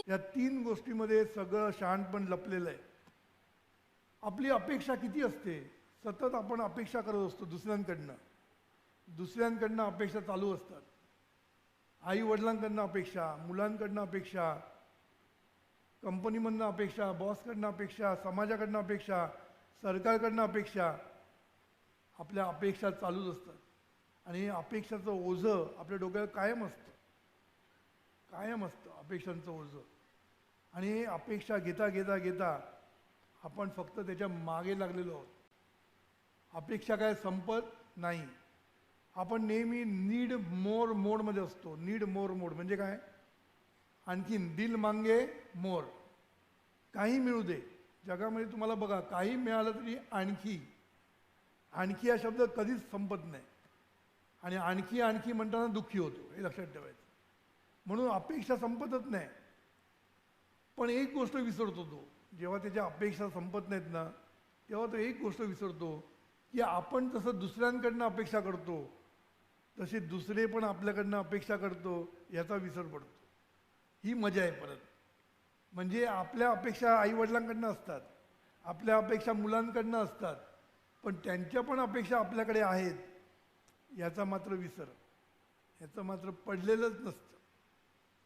या 3 गोष्टीमध्ये सगळं शहाणपण लपलेलं आहे. आपली अपेक्षा किती असते, सतत आपण अपेक्षा करत असतो दुसऱ्यांकडनं अपेक्षा चालू असतात. आई वडिलांकडनं अपेक्षा, मुलांकडनं अपेक्षा, कंपनीमधनं अपेक्षा, बॉसकडनं अपेक्षा, समाजाकडनं अपेक्षा, सरकारकडनं अपेक्षा. आपल्या अपेक्षा चालूच असतात आणि अपेक्षाचं ओझं आपल्या डोक्यावर कायम असतं अपेक्षांचं ओझं. आणि अपेक्षा घेता घेता घेता आपण फक्त त्याच्या मागे लागलेलो आहोत. अपेक्षा काय संपत नाही. आपण नेहमी नीड मोर मोडमध्ये असतो. नीड मोर मोड म्हणजे काय, आणखीन दिल मांगे मोर. काही मिळू दे जगामध्ये, तुम्हाला बघा काही मिळालं तरी आणखी आणखी हा शब्द कधीच संपत नाही. आणि आणखी आणखी म्हणताना दुःखी होतो, हे लक्षात ठेवायचं. म्हणून अपेक्षा संपतच नाही. पण एक गोष्ट विसरतो तो, जेव्हा त्याच्या अपेक्षा संपत नाहीत ना, तेव्हा तो एक गोष्ट विसरतो की आपण जसं दुसऱ्यांकडनं अपेक्षा करतो तसे दुसरे पण आपल्याकडनं अपेक्षा करतो, याचा विसर पडतो. ही मजा आहे परत. म्हणजे आपल्या अपेक्षा आईवडिलांकडनं असतात, आपल्या अपेक्षा मुलांकडनं असतात, पण त्यांच्या पण अपेक्षा आपल्याकडे आहेत, याचा मात्र विसर, याचं मात्र पडलेलंच नसतं.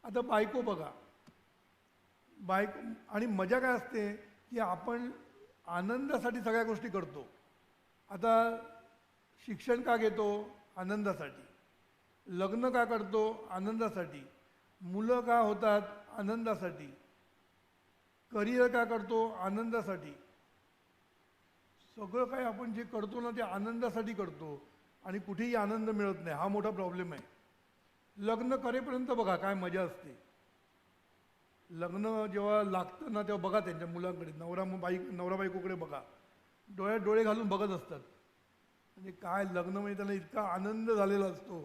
आता बायको बघा, बायको आणि मजा काय असते की आपण आनंदासाठी सगळ्या गोष्टी करतो. आता शिक्षण का घेतो, आनंदासाठी. लग्न का करतो, आनंदासाठी. मुलं का होतात, आनंदासाठी. करिअर का करतो, आनंदासाठी. सगळं काय आपण जे करतो ना ते आनंदासाठी करतो आणि कुठेही आनंद मिळत नाही. हा मोठा प्रॉब्लेम आहे. लग्न करेपर्यंत बघा काय मजा असते. लग्न जेव्हा लागतं ना तेव्हा बघा त्यांच्या मुलांकडे, नवरा बायकोकडे बघा, डोळ्यात डोळे घालून बघत असतात. म्हणजे काय लग्न म्हणजे त्यांना इतका आनंद झालेला असतो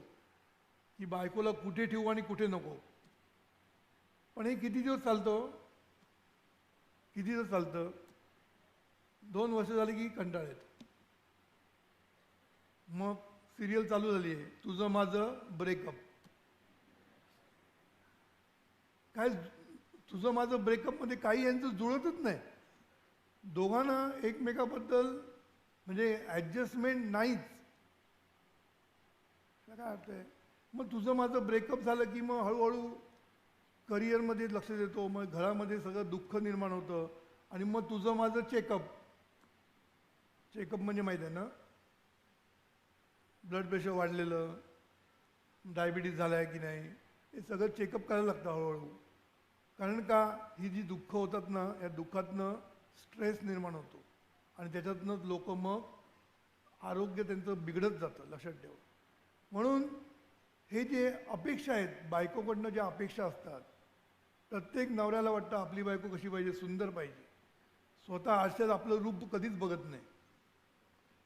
की बायकोला कुठे ठेवू आणि कुठे नको. पण हे किती दिवस चालतं, किती दिवस चालतं, 2 वर्ष झाली की कंटाळ येतो. मग सिरियल चालू झाली आहे, तुझं माझं ब्रेकअप. काय तुझं माझं ब्रेकअपमध्ये काही यांचं जुळतच नाही. दोघांना एकमेकाबद्दल म्हणजे ॲडजस्टमेंट नाहीच. काय अर्थ आहे. मग तुझं माझं ब्रेकअप झालं की मग हळूहळू करिअरमध्ये लक्ष देतो, मग घरामध्ये सगळं दुःख निर्माण होतं. आणि मग तुझं माझं चेकअप म्हणजे माहीत आहे ना, ब्लड प्रेशर वाढलेलं, डायबिटीज झाला आहे की नाही, हे सगळं चेकअप करायला लागतं हळूहळू. कारण का, ही जी दुःख होतात ना, या दुःखातनं स्ट्रेस निर्माण होतो आणि त्याच्यातनं लोक मग आरोग्य त्यांचं बिघडत जातं, लक्षात ठेवा. म्हणून हे जे अपेक्षा आहेत, बायकोकडनं ज्या अपेक्षा असतात, प्रत्येक नवऱ्याला वाटतं आपली बायको कशी पाहिजे, सुंदर पाहिजे. स्वतः आरशात आपलं रूप कधीच बघत नाही,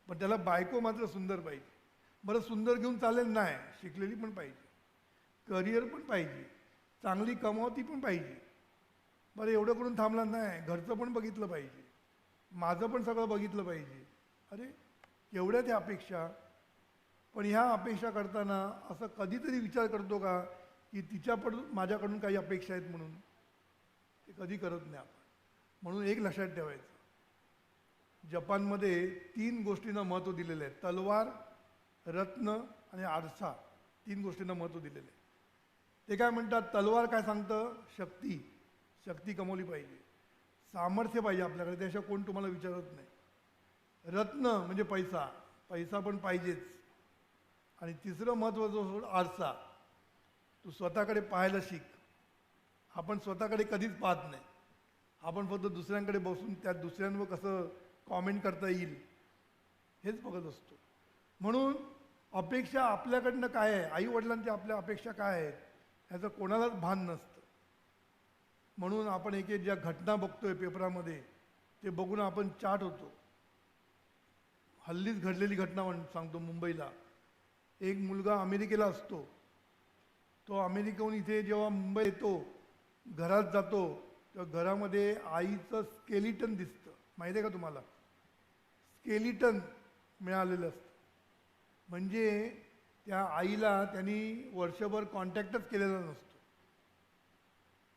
पण त्याला बायको मात्र सुंदर पाहिजे. बरं सुंदर घेऊन चालेल नाही, शिकलेली पण पाहिजे, करिअर पण पाहिजे, चांगली कमावती पण पाहिजे. बरं एवढं करून थांबला नाही, घरचं पण बघितलं पाहिजे, माझं पण सगळं बघितलं पाहिजे. अरे एवढ्या त्या अपेक्षा. पण ह्या अपेक्षा करताना असं कधीतरी विचार करतो का की तिच्याकडून माझ्याकडून काही अपेक्षा आहेत म्हणून? ते कधी करत नाही आपण. म्हणून एक लक्षात ठेवायचं, जपानमध्ये 3 गोष्टींना महत्त्व दिलेलं आहे. तलवार, रत्न आणि आरसा, 3 गोष्टींना महत्त्व दिलेलं आहे. ते काय म्हणतात, तलवार काय सांगतं, शक्ती कमवली पाहिजे, सामर्थ्य पाहिजे आपल्याकडे, त्याशिवाय कोण तुम्हाला विचारत नाही. रत्न म्हणजे पैसा पण पाहिजेच. आणि तिसरं महत्त्वाचं आरसा, तू स्वतःकडे पाहायला शिक. आपण स्वतःकडे कधीच पाहत नाही, आपण फक्त दुसऱ्यांकडे बसून त्या दुसऱ्यांवर कसं कॉमेंट करता येईल हेच बघत असतो. म्हणून अपेक्षा आपल्याकडनं काय आहे, आईवडिलांच्या आपल्या अपेक्षा काय आहेत ह्याचं कोणालाच भान नसतं. म्हणून आपण एक ज्या घटना बघतोय पेपरामध्ये ते बघून आपण चाट होतो. हल्लीच घडलेली घटना सांगतो. मुंबईला एक मुलगा अमेरिकेला असतो, तो अमेरिकेहून इथे जेव्हा मुंबई येतो, घरात जातो, तर घरामध्ये आईचं स्केलिटन दिसतं. माहिती आहे का तुम्हाला? स्केलिटन मिळालेलं असतं. म्हणजे त्या आईला त्यांनी वर्षभर कॉन्टॅक्टच केलेला नसतो.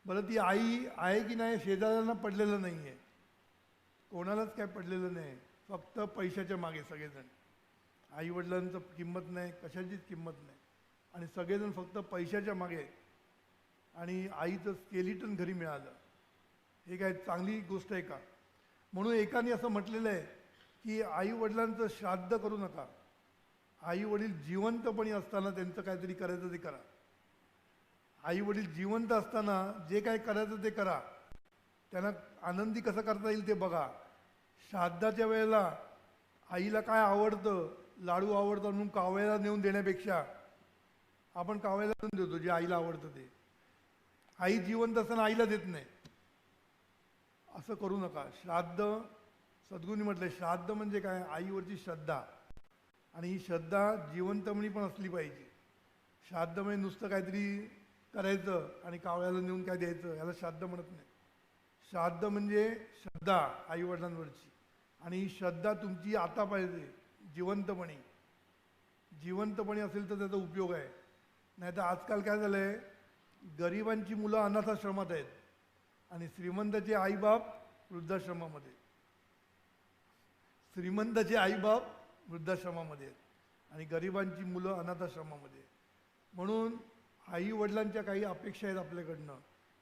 बरं ती आई आहे की नाही शेजाऱ्यांना पडलेलं नाही आहे, कोणालाच काय पडलेलं नाही, फक्त पैशाच्या मागे सगळेजण. आईवडिलांचं किंमत नाही, कशाचीच किंमत नाही, आणि सगळेजण फक्त पैशाच्या मागे आहेत. आणि आईचं स्केलिटन घरी मिळालं, हे काय चांगली गोष्ट आहे का? म्हणून एकाने असं म्हटलेलं आहे की आईवडिलांचं श्राद्ध करू नका, आईवडील जिवंतपणी असताना त्यांचं काहीतरी करायचं ते करा. आईवडील जिवंत असताना जे काय करायचं ते करा, त्यांना आनंदी कसं करता येईल ते बघा. श्राद्धाच्या वेळेला आईला काय आवडतं, लाडू आवडतं म्हणून कावळ्याला नेऊन देण्यापेक्षा आपण कावळ्याला नेऊन देतो जे आईला आवडतं ते. आई जिवंत असताना आईला देत नाही, असं करू नका. श्राद्ध, सद्गुरूंनी म्हटलंय श्राद्ध म्हणजे काय, आईवरची श्रद्धा, आणि ही श्रद्धा जिवंतपणी पण असली पाहिजे. श्राद्ध म्हणजे नुसतं काहीतरी करायचं आणि कावळ्याला नेऊन काय द्यायचं, याला श्राद्ध म्हणत नाही. श्राद्ध म्हणजे श्रद्धा आईवडिलांवरची, आणि ही श्रद्धा तुमची आता पाहिजे जिवंतपणी. जिवंतपणी असेल तर त्याचा उपयोग आहे. नाही तर आजकाल काय झालं आहे, गरिबांची मुलं अनाथाश्रमात आहेत आणि श्रीमंताचे आईबाप वृद्धाश्रमामध्ये, श्रीमंताचे आईबाप वृद्धाश्रमामध्ये आहेत आणि गरिबांची मुलं अनाथाश्रमामध्ये. म्हणून आई वडिलांच्या काही अपेक्षा आहेत आपल्याकडनं,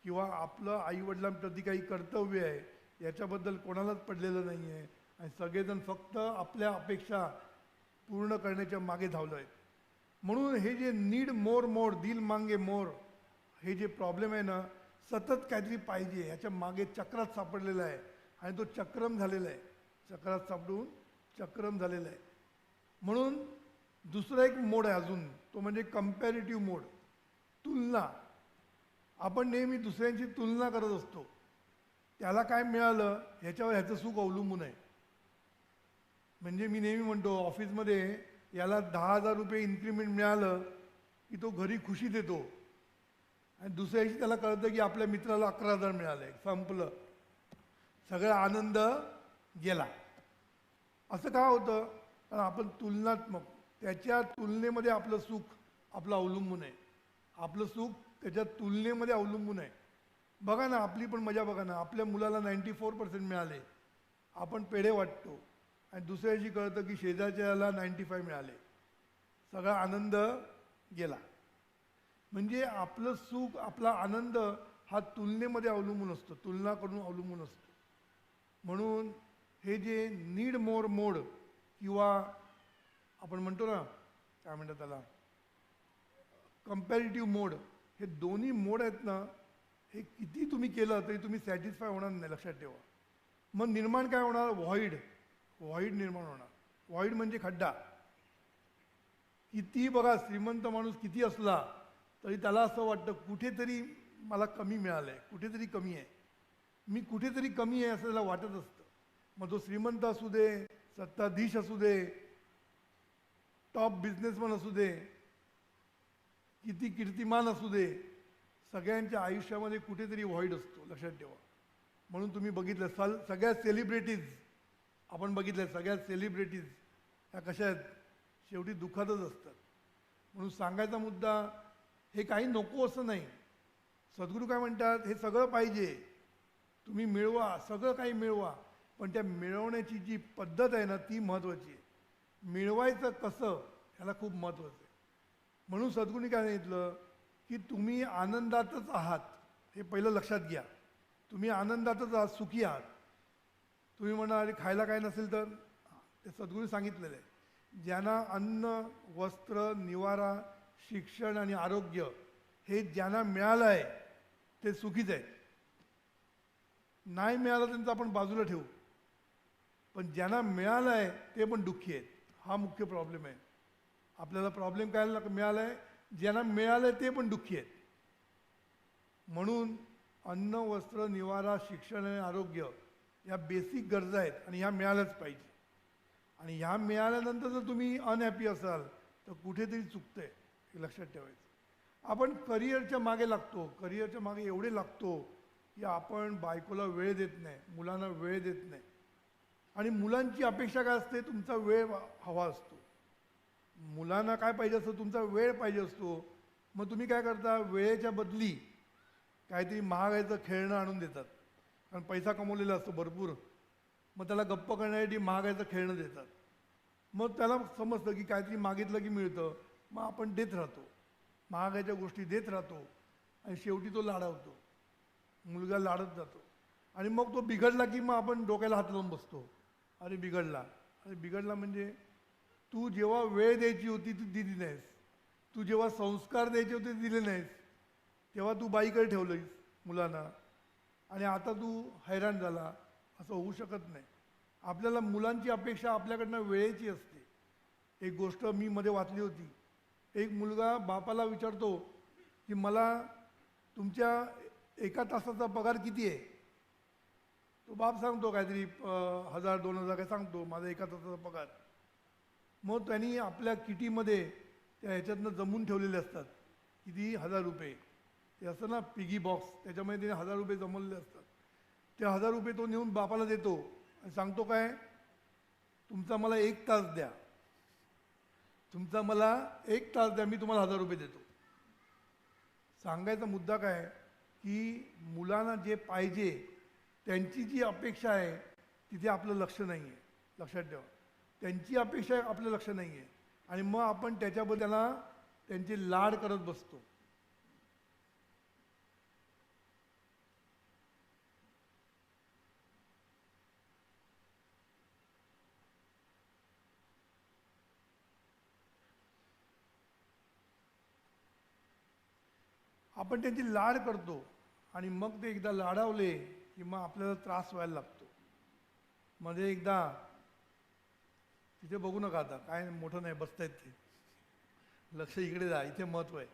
किंवा आपलं आईवडिलांप्रती काही कर्तव्य आहे, याच्याबद्दल कोणालाच पडलेलं नाही आहे, आणि सगळेजण फक्त आपल्या अपेक्षा पूर्ण करण्याच्या मागे धावलो आहेत. म्हणून हे जे नीड मोर मोर दिल मांगे मोर, हे जे प्रॉब्लेम आहे ना, सतत काहीतरी पाहिजे ह्याच्या मागे चक्रात सापडलेला आहे, आणि तो चक्रम झालेला आहे, चक्रात सापडून चक्रम झालेला आहे. म्हणून दुसरा एक मोड आहे अजून, तो म्हणजे कम्पॅरेटिव्ह मोड, तुलना. आपण नेहमी दुसऱ्यांची तुलना करत असतो, त्याला काय मिळालं ह्याच्यावर ह्याचं सुख अवलंबून आहे. म्हणजे मी नेहमी म्हणतो, ऑफिसमध्ये याला 10,000 रुपये इन्क्रीमेंट मिळालं की तो घरी खुशीत येतो, आणि दुसऱ्या दिवशी त्याला कळतं की आपल्या मित्राला 11,000 मिळाले, संपलं, सगळा आनंद गेला. असं का होतं? कारण आपण तुलनात्मक, त्याच्या तुलनेमध्ये आपलं सुख आपलं अवलंबून आहे, आपलं सुख त्याच्या तुलनेमध्ये अवलंबून आहे. बघा ना, आपली पण मजा बघा ना, आपल्या मुलाला 94% मिळाले, आपण पेढे वाटतो, आणि दुसऱ्या दिवशी कळतं की शेजारच्याला 95 मिळाले, सगळा आनंद गेला. म्हणजे आपलं सुख, आपला आनंद हा तुलनेमध्ये अवलंबून असतो, तुलना करून अवलंबून असतो. म्हणून हे जे नीड मोर मोड, किंवा आपण म्हणतो ना, काय म्हणतात त्याला, कम्पॅरेटिव्ह मोड, हे दोन्ही मोड आहेत ना, हे किती तुम्ही केलं तरी तुम्ही सॅटिस्फाय होणार नाही, लक्षात ठेवा. मग निर्माण काय होणार? व्हॉइड, व्हॉइड निर्माण होणार. व्हॉइड म्हणजे खड्डा. किती बघा, श्रीमंत माणूस किती असला तरी त्याला असं वाटतं कुठेतरी मला कमी मिळालं आहे, कुठेतरी कमी आहे, मी कुठेतरी कमी आहे असं त्याला वाटत असतं. मग तो श्रीमंत असू दे, सत्ताधीश असू दे, टॉप बिझनेसमन असू दे, किती कीर्तिमान असू दे, सगळ्यांच्या आयुष्यामध्ये कुठेतरी व्हॉइड असतो, लक्षात ठेवा. म्हणून तुम्ही बघितलं सगळ्या सेलिब्रिटीज, आपण बघितलं सगळ्या सेलिब्रिटीज ह्या कशा आहेत, शेवटी दुःखातच असतात. म्हणून सांगायचा मुद्दा, हे काही नको असं नाही. सद्गुरू काय म्हणतात, हे सगळं पाहिजे, तुम्ही मिळवा, सगळं काही मिळवा, पण त्या मिळवण्याची जी पद्धत आहे ना, ती महत्त्वाची आहे. मिळवायचं कसं, ह्याला खूप महत्त्वाचं आहे. म्हणून सद्गुरूंनी काय सांगितलं की तुम्ही आनंदातच आहात, हे पहिलं लक्षात घ्या. तुम्ही आनंदातच आहात, सुखी आहात. तुम्ही म्हणा अरे खायला काय नसेल तर, ते सद्गुरू सांगितलेलं आहे, ज्यांना अन्न, वस्त्र, निवारा, शिक्षण आणि आरोग्य हे ज्यांना मिळालं आहे ते सुखीच आहेत. नाही मिळालं त्यांचं आपण बाजूला ठेवू, पण ज्यांना मिळालं आहे ते पण दुःखी आहेत. हा मुख्य प्रॉब्लेम आहे. आपल्याला प्रॉब्लेम काय मिळाला आहे, ज्यांना मिळालं आहे ते पण दुःखी आहेत. म्हणून अन्न, वस्त्र, निवारा, शिक्षण आणि आरोग्य या बेसिक गरजा आहेत, आणि ह्या मिळाल्याच पाहिजे. आणि ह्या मिळाल्यानंतर जर तुम्ही अनहॅपी असाल तर कुठेतरी चुकतंय, हे लक्षात ठेवायचं. आपण करिअरच्या मागे लागतो, करिअरच्या मागे एवढे लागतो की आपण बायकोला वेळ देत नाही, मुलांना वेळ देत नाही. आणि मुलांची अपेक्षा काय असते, तुमचा वेळ हवा असतो. मुलांना काय पाहिजे असतं, तुमचा वेळ पाहिजे असतो. मग तुम्ही काय करता, वेळेच्या बदली काहीतरी महागाचं खेळणं आणून देतात, कारण पैसा कमवलेला असतो भरपूर, मग त्याला गप्प करण्यासाठी महागाचं खेळणं देतात. मग त्याला समजतं की काहीतरी मागितलं की मिळतं, मग आपण देत राहतो, महागाच्या गोष्टी देत राहतो आणि शेवटी तो लाडावतो, मुलगा लाडत जातो आणि मग तो बिघडला की मग आपण डोक्याला हात लावून बसतो, अरे बिघडला. अरे बिघडला म्हणजे तू जेव्हा वेळ द्यायची होती ती दिली नाहीस, तू जेव्हा संस्कार द्यायचे होते दिले नाहीस, तेव्हा तू बाईकडे ठेवलंयस मुलांना आणि आता तू हैराण झाला. असं होऊ शकत नाही. आपल्याला मुलांची अपेक्षा आपल्याकडनं वेळेची असते. एक गोष्ट मी मध्ये वाचली होती, एक मुलगा बापाला विचारतो की मला तुमच्या एका तासाचा पगार किती आहे. तो बाप सांगतो काहीतरी 1000-2000 काय सांगतो माझा एका तासाचा पगार. मग त्यांनी आपल्या किटीमध्ये त्या ह्याच्यातनं जमून ठेवलेले असतात किती 1000 रुपये, ते असतं ना पिगी बॉक्स, त्याच्यामध्ये त्याने 1000 रुपये जमवलेले असतात. ते 1000 रुपये तो नेऊन बापाला देतो आणि सांगतो काय, तुमचा मला 1 तास द्या, तुमचा मला 1 तास द्या, मी तुम्हाला 1000 रुपये देतो. सांगायचा मुद्दा काय की मुलांना जे पाहिजे त्यांची जी अपेक्षा आहे तिथे आपलं लक्ष नाही आहे. लक्षात ठेवा, त्यांची अपेक्षा आपलं लक्ष नाही आहे आणि मग आपण त्याच्याबद्दल त्याला त्यांचे लाड करत बसतो. आपण त्यांची लाड करतो आणि मग ते एकदा लाडावले की मग आपल्याला त्रास व्हायला लागतो. मध्ये एकदा तिथे बघू नका, आता काय मोठं नाही बसतायत ते, लक्ष इकडे जा, इथे महत्त्व आहे.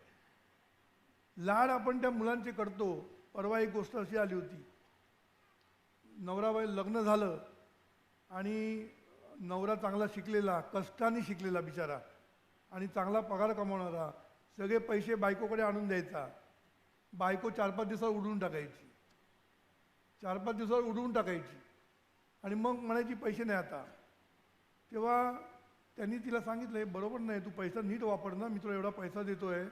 लाड आपण त्या मुलांचे करतो. परवा एक गोष्ट अशी आली होती, नवराबाई लग्न झालं आणि नवरा चांगला शिकलेला, कष्टाने शिकलेला बिचारा आणि चांगला पगार कमावणारा, सगळे पैसे बायकोकडे आणून द्यायचा. बायको 4-5 दिवसावर उडवून टाकायची, 4-5 दिवसावर उडवून टाकायची आणि मग म्हणायची पैसे नाही आता. तेव्हा त्यांनी तिला सांगितलं, हे बरोबर नाही, तू पैसा नीट वापर ना, मी तुला एवढा पैसा देतो आहे.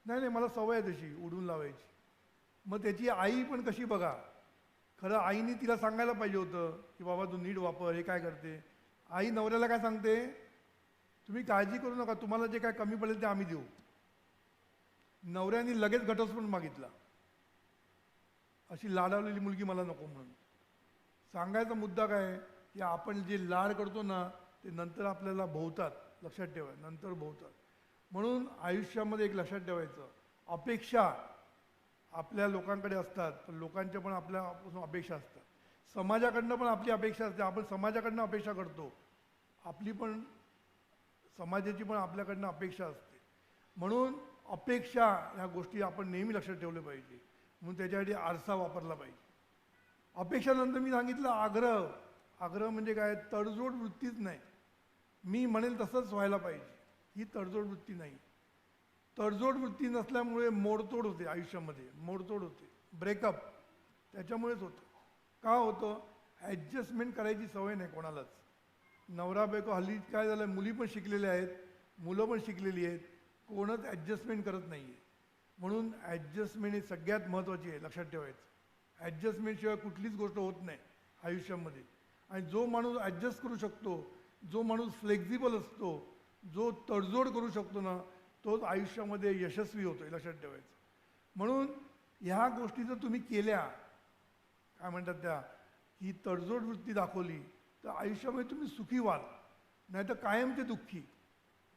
नाही नाही, मला सवय आहे तशी उडवून लावायची. मग त्याची आई पण कशी बघा, खरं आईने तिला सांगायला पाहिजे होतं की बाबा तू नीट वापर, हे काय करते. आई नवऱ्याला काय सांगते, तुम्ही काळजी करू नका, तुम्हाला जे काय कमी पडेल ते आम्ही देऊ. नवऱ्याने लगेच घटस्फोट मागितला, अशी लाडावलेली मुलगी मला नको म्हणून. सांगायचा मुद्दा काय की आपण जे लाड करतो ना ते नंतर आपल्याला भोवतात. लक्षात ठेवा, नंतर भोवतात. म्हणून आयुष्यामध्ये एक लक्षात ठेवायचं, अपेक्षा आपल्या लोकांकडे असतात, पण लोकांच्या पण आपल्यापासून अपेक्षा असतात. समाजाकडनं पण आपली अपेक्षा असते, आपण समाजाकडनं अपेक्षा करतो, आपली पण समाजाची पण आपल्याकडनं अपेक्षा असते. म्हणून अपेक्षा ह्या गोष्टी आपण नेहमी लक्षात ठेवल्या पाहिजे. म्हणून त्याच्यासाठी आरसा वापरला पाहिजे. अपेक्षानंतर मी सांगितलं आग्रह. आग्रह म्हणजे काय, तडजोड वृत्तीच नाही. मी म्हणेल तसंच व्हायला पाहिजे, ही तडजोड वृत्ती नाही. तडजोड वृत्ती नसल्यामुळे मोडतोड होते आयुष्यामध्ये, मोडतोड होते, ब्रेकअप त्याच्यामुळेच होतं. का होतं, ॲडजस्टमेंट करायची सवय नाही कोणालाच. नवरा बायको हल्ली काय झालं, मुली पण शिकलेल्या आहेत, मुलं पण शिकलेली आहेत, कोणच ॲडजस्टमेंट करत नाही आहे. म्हणून ॲडजस्टमेंट ही सगळ्यात महत्त्वाची आहे, लक्षात ठेवायचं. ॲडजस्टमेंटशिवाय कुठलीच गोष्ट होत नाही आयुष्यामध्ये. आणि जो माणूस ॲडजस्ट करू शकतो, जो माणूस फ्लेक्झिबल असतो, जो तडजोड करू शकतो ना, तोच आयुष्यामध्ये यशस्वी होतो आहे, लक्षात ठेवायचं. म्हणून ह्या गोष्टी जर तुम्ही केल्या, काय म्हणतात त्या, ही तडजोड वृत्ती दाखवली, तर आयुष्यामध्ये तुम्ही सुखी व्हाल, नाही तर कायमचे दुःखी.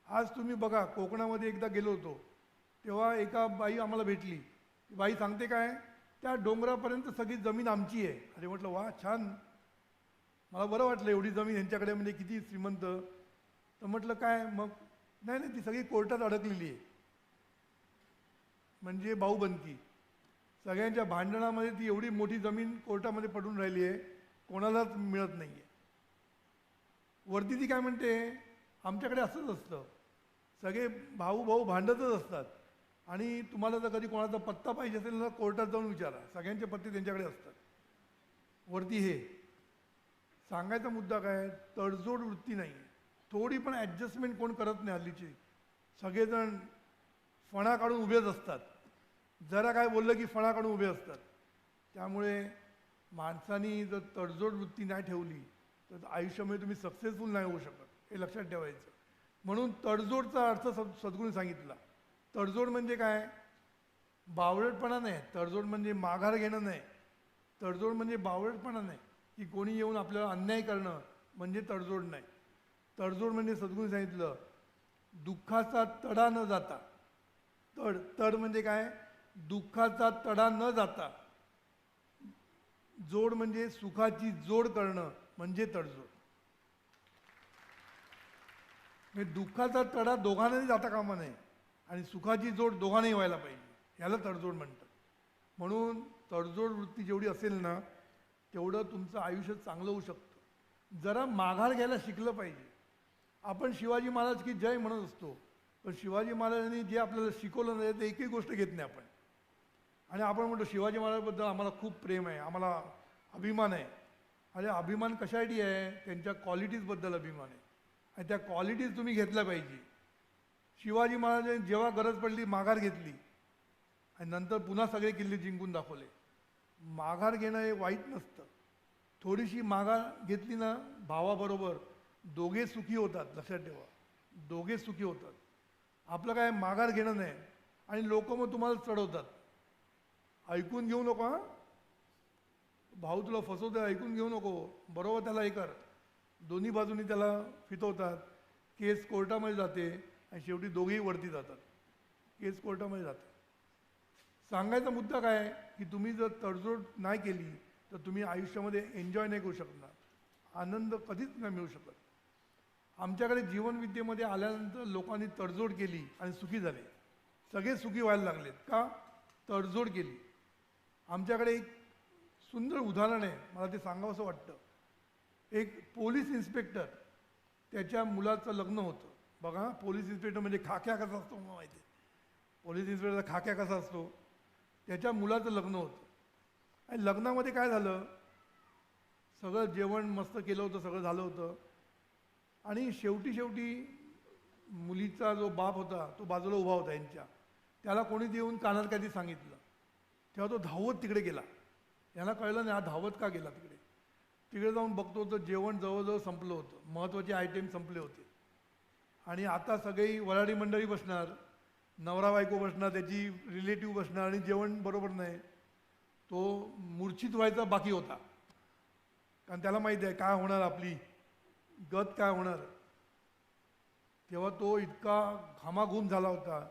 आज तुम्ही बघा, कोकणामध्ये एकदा गेलो होतो, तेव्हा एका बाई आम्हाला भेटली. बाई सांगते काय, त्या डोंगरापर्यंत सगळी जमीन आमची आहे. अरे म्हटलं वा छान, मला बरं वाटलं एवढी जमीन यांच्याकडे, म्हणजे किती श्रीमंत. तर म्हटलं काय मग, नाही नाही ती सगळी कोर्टात अडकलेली आहे, म्हणजे भाऊबंदकी. सगळ्यांच्या भांडणामध्ये ती एवढी मोठी जमीन कोर्टामध्ये पडून राहिली आहे, कोणालाच मिळत नाही आहे. वरती ती काय म्हणते, आमच्याकडे असंच असतं, सगळे भाऊ भाऊ भांडतच असतात आणि तुम्हाला जर कधी कोणाचा पत्ता पाहिजे असेल ना, कोर्टात जाऊन विचारा, सगळ्यांचे पत्ते त्यांच्याकडे असतात. वरती हे सांगायचा मुद्दा काय, तडजोड वृत्ती नाही. थोडी पण ॲडजस्टमेंट कोण करत नाही हल्लीची. सगळेजण फणा काढून उभेच असतात. जरा काय बोललं की फणाकडून उभे असतात. त्यामुळे माणसानी जर तडजोड वृत्ती नाही ठेवली तर आयुष्यामध्ये तुम्ही सक्सेसफुल नाही होऊ शकत, हे लक्षात ठेवायचं. म्हणून तडजोडचा अर्थ सद्गुरूंनी सांगितला. तडजोड म्हणजे काय? बावळटपणा नाही, तडजोड म्हणजे माघार घेणं नाही, तडजोड म्हणजे बावळटपणा नाही की कोणी येऊन आपल्याला अन्याय करणं म्हणजे तडजोड नाही. तडजोड म्हणजे सद्गुरूंनी सांगितलं दुःखाचा तडा न जाता. तड म्हणजे काय? दुःखाचा तडा न जाता. जोड म्हणजे सुखाची जोड करणं म्हणजे तडजोड. म्हणजे दुःखाचा तडा दोघांनाही जाता कामा नये आणि सुखाची जोड दोघांनाही व्हायला पाहिजे, याला तडजोड म्हणतात. म्हणून तडजोड वृत्ती जेवढी असेल ना तेवढं तुमचं आयुष्य चांगलं होऊ शकतं. जरा माघार घ्यायला शिकलं पाहिजे. आपण शिवाजी महाराज की जय म्हणत असतो, पण शिवाजी महाराजांनी जे आपल्याला शिकवलं नाही ते एकही गोष्ट घेत नाही आपण. आणि आपण म्हणतो शिवाजी महाराजांबद्दल आम्हाला खूप प्रेम आहे, आम्हाला अभिमान आहे. अरे अभिमान कशासाठी आहे? त्यांच्या क्वालिटीजबद्दल अभिमान आहे आणि त्या क्वालिटीज तुम्ही घेतल्या पाहिजे. शिवाजी महाराजांनी जेव्हा गरज पडली माघार घेतली आणि नंतर पुन्हा सगळे किल्ले जिंकून दाखवले. माघार घेणं हे वाईट नसतं. थोडीशी माघार घेतली ना भावाबरोबर दोघे सुखी होतात. लक्षात ठेवा, दोघे सुखी होतात. आपलं काय माघार घेणं नाही आणि लोक मग तुम्हाला चढवतात. ऐकून घेऊ नको, हां भाऊ तुला फसवतोय, ऐकून घेऊ नको, बरोबर त्याला हे कर. दोन्ही बाजूनी त्याला फितवतात. केस कोर्टामध्ये जाते आणि शेवटी दोघेही वरती जातात. केस कोर्टामध्ये जाते. सांगायचा मुद्दा काय आहे की तुम्ही जर तडजोड नाही केली तर तुम्ही आयुष्यामध्ये एन्जॉय नाही करू शकणार, आनंद कधीच नाही मिळू शकत. आमच्याकडे जीवनविद्येमध्ये आल्यानंतर लोकांनी तडजोड केली आणि सुखी झाले. सगळे सुखी व्हायला लागलेत. का? तडजोड केली. आमच्याकडे एक सुंदर उदाहरण आहे, मला ते सांगावं असं वाटतं. एक पोलीस इन्स्पेक्टर, त्याच्या मुलाचं लग्न होतं. बघा, पोलीस इन्स्पेक्टर म्हणजे खाक्या कसा असतो मला माहिती आहे. पोलीस इन्स्पेक्टरचा खाक्या कसा असतो. त्याच्या मुलाचं लग्न होतं आणि लग्नामध्ये काय झालं, सगळं जेवण मस्त केलं होतं, सगळं झालं होतं आणि शेवटी मुलीचा जो बाप होता तो बाजूला उभा होता यांच्या. त्याला कोणी येऊन कानात काहीतरी सांगितलं. तेव्हा तो धावत तिकडे गेला. यांना कळलं नाही हा धावत का गेला तिकडे. तिकडे जाऊन बघतो तर जेवण जवळजवळ संपलं होतं, महत्त्वाचे आयटेम संपले होते आणि आता सगळी वराडी मंडळी बसणार, नवरा बायको बसणार, त्याची रिलेटिव्ह बसणार आणि जेवण बरोबर नाही. तो मूर्छित व्हायचा बाकी होता, कारण त्याला माहिती आहे काय होणार, आपली गत काय होणार. तेव्हा तो इतका घामाघूम झाला होता,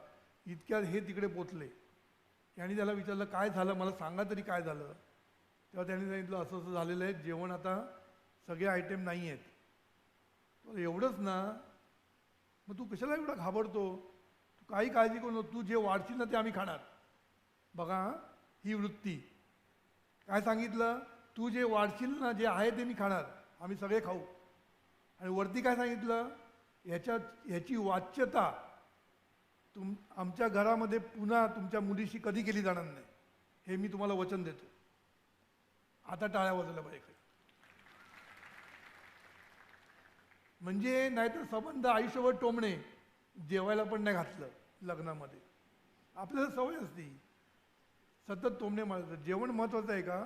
इतक्यात हे तिकडे पोचले. त्यांनी त्याला विचारलं काय झालं, मला सांगा तरी काय झालं. तेव्हा त्यांनी सांगितलं असं असं झालेलं आहे, जेवण आता सगळे आयटेम नाही आहेत. तर एवढंच ना, मग तू कशाला एवढा घाबरतो, तू काही काळजी करू नको, तू जे वाढशील ना ते आम्ही खाणार. बघा ही वृत्ती. काय सांगितलं, तू जे वाढशील ना, जे आहे ते मी खाणार, आम्ही सगळे खाऊ. आणि वरती काय सांगितलं, ह्याची वाच्यता आमच्या घरामध्ये पुन्हा तुमच्या मुलीशी कधी केली जाणार नाही, हे मी तुम्हाला वचन देतो. आता टाळ्या वाजवल्या पाहिजे. म्हणजे नाहीतर संबंध आयुष्यभर टोमणे, जेवायला पण नाही घातलं लग्नामध्ये. आपल्याला सवय असते सतत टोमणे मारायचं. जेवण महत्त्वाचं आहे का?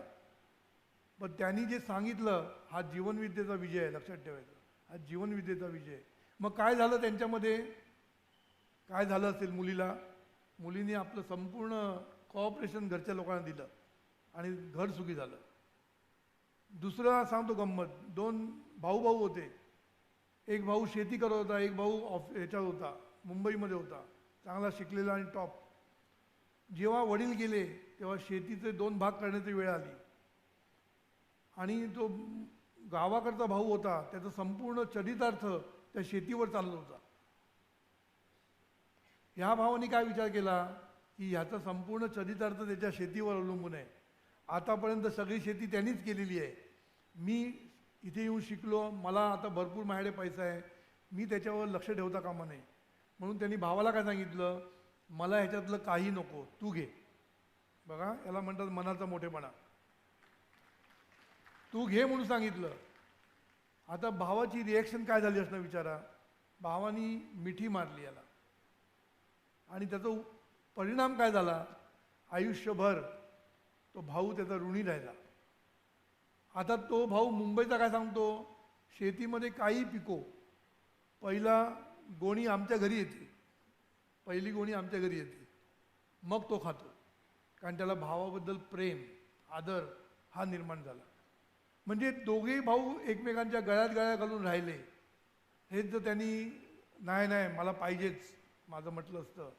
पण त्यांनी जे सांगितलं हा जीवनविद्येचा विजय आहे, लक्षात ठेवायचं. हा जीवनविद्येचा विजय. मग काय झालं त्यांच्यामध्ये, काय झालं असेल मुलीने आपलं संपूर्ण कॉपरेशन घरच्या लोकांना दिलं आणि घर सुखी झालं. दुसरं सांगतो गंमत, दोन भाऊ होते. एक भाऊ शेती करत होता, एक भाऊ ह्याच्यात होता, मुंबईमध्ये होता, चांगला शिकलेला आणि टॉप. जेव्हा वडील गेले तेव्हा शेतीचे 2 भाग करण्याची वेळ आली आणि तो गावाकडचा भाऊ होता, त्याचा संपूर्ण चरितार्थ त्या शेतीवर चालत होता. ह्या भावाने काय विचार केला की ह्याचा संपूर्ण चरितार्थ त्याच्या शेतीवर अवलंबून आहे. आतापर्यंत सगळी शेती त्यांनीच केलेली आहे, मी इथे येऊन शिकलो, मला आता भरपूर माझ्याकडे पैसा आहे, मी त्याच्यावर लक्ष ठेवता कामा नये. म्हणून त्यांनी भावाला काय सांगितलं, मला ह्याच्यातलं काही नको, तू घे. बघा याला म्हणतात मनाचा मोठेपणा. तू घे म्हणून सांगितलं. आता भावाची रिॲक्शन काय झाली असणं विचारा. भावानी मिठी मारली याला आणि त्याचा परिणाम काय झाला, आयुष्यभर तो भाऊ त्याचा ऋणी राहिला. आता तो भाऊ मुंबईचा काय सांगतो, शेतीमध्ये काही पिको, पहिला गोणी आमच्या घरी येते, पहिली गोणी आमच्या घरी येते, मग तो खातो. कारण त्याला भावाबद्दल प्रेम आदर हा निर्माण झाला. म्हणजे दोघेही भाऊ एकमेकांच्या गळ्यात गळ्या घालून राहिले. हेच जर त्यांनी नाही नाही मला पाहिजेच माझं म्हटलं असतं,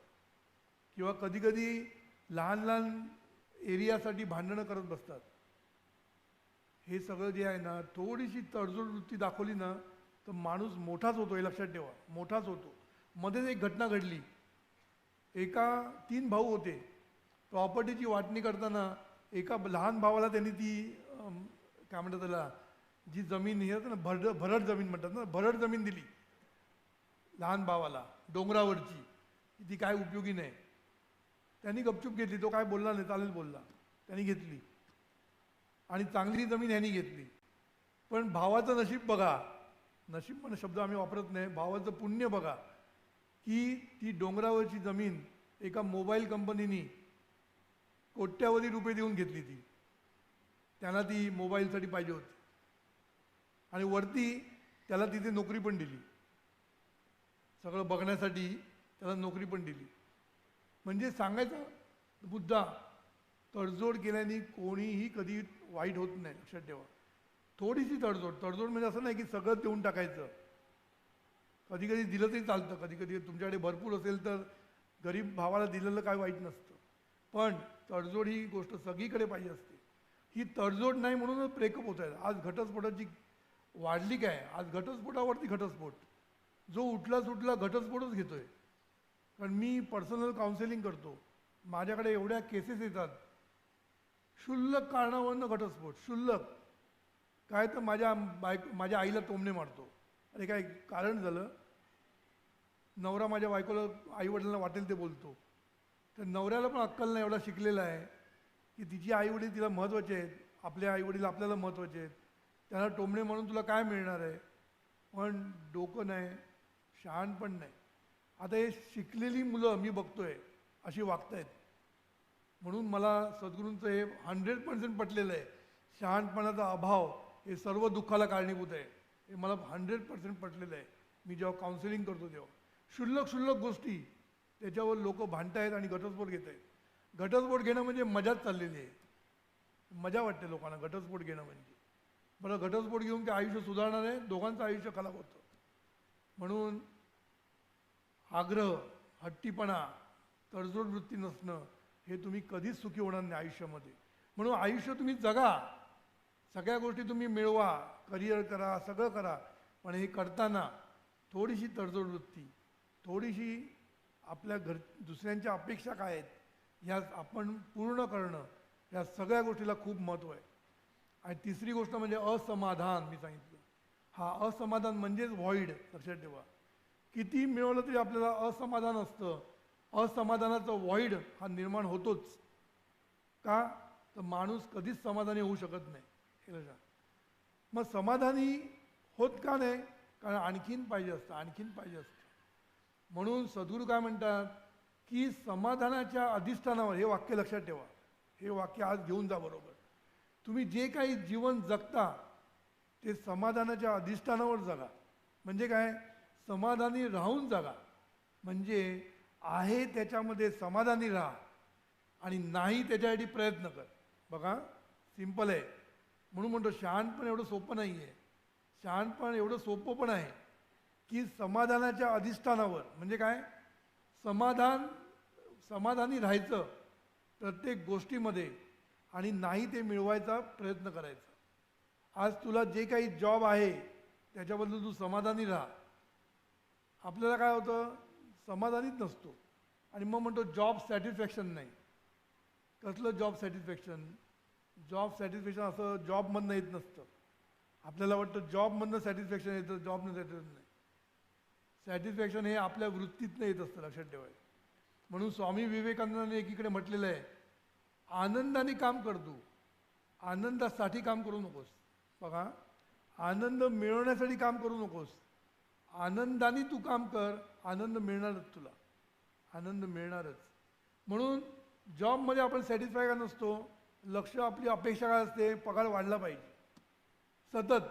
किंवा कधीकधी लहान लहान एरियासाठी भांडणं करत बसतात. हे सगळं जे आहे ना, थोडीशी तडजोड वृत्ती दाखवली ना तर माणूस मोठाच होतो, हे लक्षात ठेवा, मोठाच होतो. मध्येच एक घटना घडली. 3 भाऊ होते. प्रॉपर्टीची वाटणी करताना एका लहान भावाला त्यांनी ती काय म्हणतात त्याला, जी जमीन हे होतं ना, भरड जमीन म्हणतात ना, भरड जमीन दिली लहान भावाला डोंगरावरची, ती काय उपयोगी नाही. त्यांनी गपचूप घेतली. तो काय बोलला नाही, चालेल बोलला, त्यांनी घेतली. आणि चांगली जमीन ह्यांनी घेतली. पण भावाचं नशीब बघा, नशीब पण शब्द आम्ही वापरत नाही, भावाचं पुण्य बघा की ती डोंगरावरची जमीन एका मोबाईल कंपनीनी कोट्यावधी रुपये देऊन घेतली. त्यांना ती मोबाईलसाठी पाहिजे होती आणि वरती त्याला तिथे नोकरी पण दिली, सगळं बघण्यासाठी त्याला नोकरी पण दिली. म्हणजे सांगायचा मुद्दा, तडजोड केल्याने कोणीही कधी वाईट होत नाही, लक्षात ठेवा. थोडीशी तडजोड म्हणजे असं नाही की सगळं देऊन टाकायचं. कधी कधी दिलं तरी चालतं, कधी कधी तुमच्याकडे भरपूर असेल तर गरीब भावाला दिलेलं काय वाईट नसतं. पण तडजोड ही गोष्ट सगळीकडे पाहिजे असते. ही तडजोड नाही म्हणूनच ब्रेकअप होत आहे. आज घटस्फोटाची वाढली काय, आज घटस्फोटावरती घटस्फोट. जो उठला सुटला घटस्फोटच घेतोय. कारण मी पर्सनल काउन्सिलिंग करतो, माझ्याकडे एवढ्या केसेस येतात, क्षुल्लक कारणावरनं घटस्फोट. क्षुल्लक काय तर माझ्या आईला टोमणे मारतो. अरे काय कारण झालं, नवरा माझ्या बायकोला आईवडिलांना वाटेल ते बोलतो. तर नवऱ्याला पण अक्कल नाही, एवढा शिकलेला आहे की तिची आईवडील तिला महत्त्वाचे आहेत, आपले आईवडील आपल्याला महत्त्वाचे आहेत. त्यांना टोमणे म्हणून तुला काय मिळणार आहे. पण डोकं नाही, शहाणपण नाही. आता हे शिकलेली मुलं मी बघतोय अशी वागतायत. म्हणून मला सद्गुरूंचं हे 100% पटलेलं आहे. शहाणपणाचा अभाव हे सर्व दुःखाला कारणीभूत आहे, हे मला 100% पटलेलं आहे. मी जेव्हा काउन्सिलिंग करतो तेव्हा क्षुल्लक गोष्टी त्याच्यावर लोक भांडतायत आणि घटस्फोट घेत आहेत. घटस्फोट घेणं म्हणजे मजाच चाललेली आहे, मजा वाटते लोकांना घटस्फोट घेणं म्हणजे. बरं, घटस्फोट घेऊन ते आयुष्य सुधारणार आहे, दोघांचं आयुष्य खराब होतं. म्हणून आग्रह, हट्टीपणा, तडजोड वृत्ती नसणं हे तुम्ही कधीच सुखी होणार नाही आयुष्यामध्ये. म्हणून आयुष्य तुम्ही जगा, सगळ्या गोष्टी तुम्ही मिळवा, करिअर करा, सगळं करा, पण हे करताना थोडीशी तडजोड वृत्ती, थोडीशी आपल्या दुसऱ्यांच्या अपेक्षा काय आहेत ह्या आपण पूर्ण करणं, या सगळ्या गोष्टीला खूप महत्त्व आहे. आणि तिसरी गोष्ट म्हणजे असमाधान. मी सांगितलं, हा असमाधान म्हणजेच व्हॉइड, लक्षात ठेवा. किती मिळवलं तरी आपल्याला असमाधान असतं. असमाधानाचं व्हॉइड हा निर्माण होतोच. का तर माणूस कधीच समाधानी होऊ शकत नाही. मग समाधानी होत का नाही, कारण आणखीन पाहिजे असतं, आणखीन पाहिजे असतं. म्हणून सद्गुरू काय म्हणतात की समाधानाच्या अधिष्ठानावर, हे वाक्य लक्षात ठेवा, हे वाक्य आज घेऊन जा बरोबर. तुम्ही जे काही जीवन जगता ते समाधानाच्या अधिष्ठानावर जगा. म्हणजे काय, समाधानी राहून जगा. म्हणजे आहे त्याच्यामध्ये समाधानी राहा आणि नाही त्याच्यासाठी प्रयत्न कर. बघा, सिंपल आहे. म्हणून म्हणतो शहाणपण एवढं सोपं नाही आहे. शहाणपण एवढं सोपं पण आहे की समाधानाच्या अधिष्ठानावर, म्हणजे काय, समाधानी राहायचं प्रत्येक गोष्टीमध्ये आणि नाही ते मिळवायचा प्रयत्न करायचा. आज तुला जे काही जॉब आहे त्याच्याबद्दल तू समाधानी राहा. आपल्याला काय होतं, समाधानीच नसतो आणि मग म्हणतो जॉब सॅटिस्फॅक्शन नाही. कसलं जॉब सॅटिस्फॅक्शन? जॉब सॅटिस्फॅक्शन असं जॉबमधनं येत नसतं. आपल्याला वाटतं जॉबमधनं सॅटिस्फॅक्शन येतं, जॉबनं सॅटिस्फॅक्शन नाही. सॅटिस्फॅक्शन हे आपल्या वृत्तीतनं येत असतं, लक्षात ठेवायचं. म्हणून स्वामी विवेकानंदांनी एकीकडे म्हटलेलं आहे, आनंदाने काम कर तू, आनंदासाठी काम करू नकोस. बघा, आनंद मिळवण्यासाठी काम करू नकोस. आनंदाने तू काम कर, आनंद मिळणारच तुला, आनंद मिळणारच. म्हणून जॉबमध्ये आपण सॅटिस्फाय का नसतो? लक्ष आपली अपेक्षा काय असते? पगार वाढला पाहिजे. सतत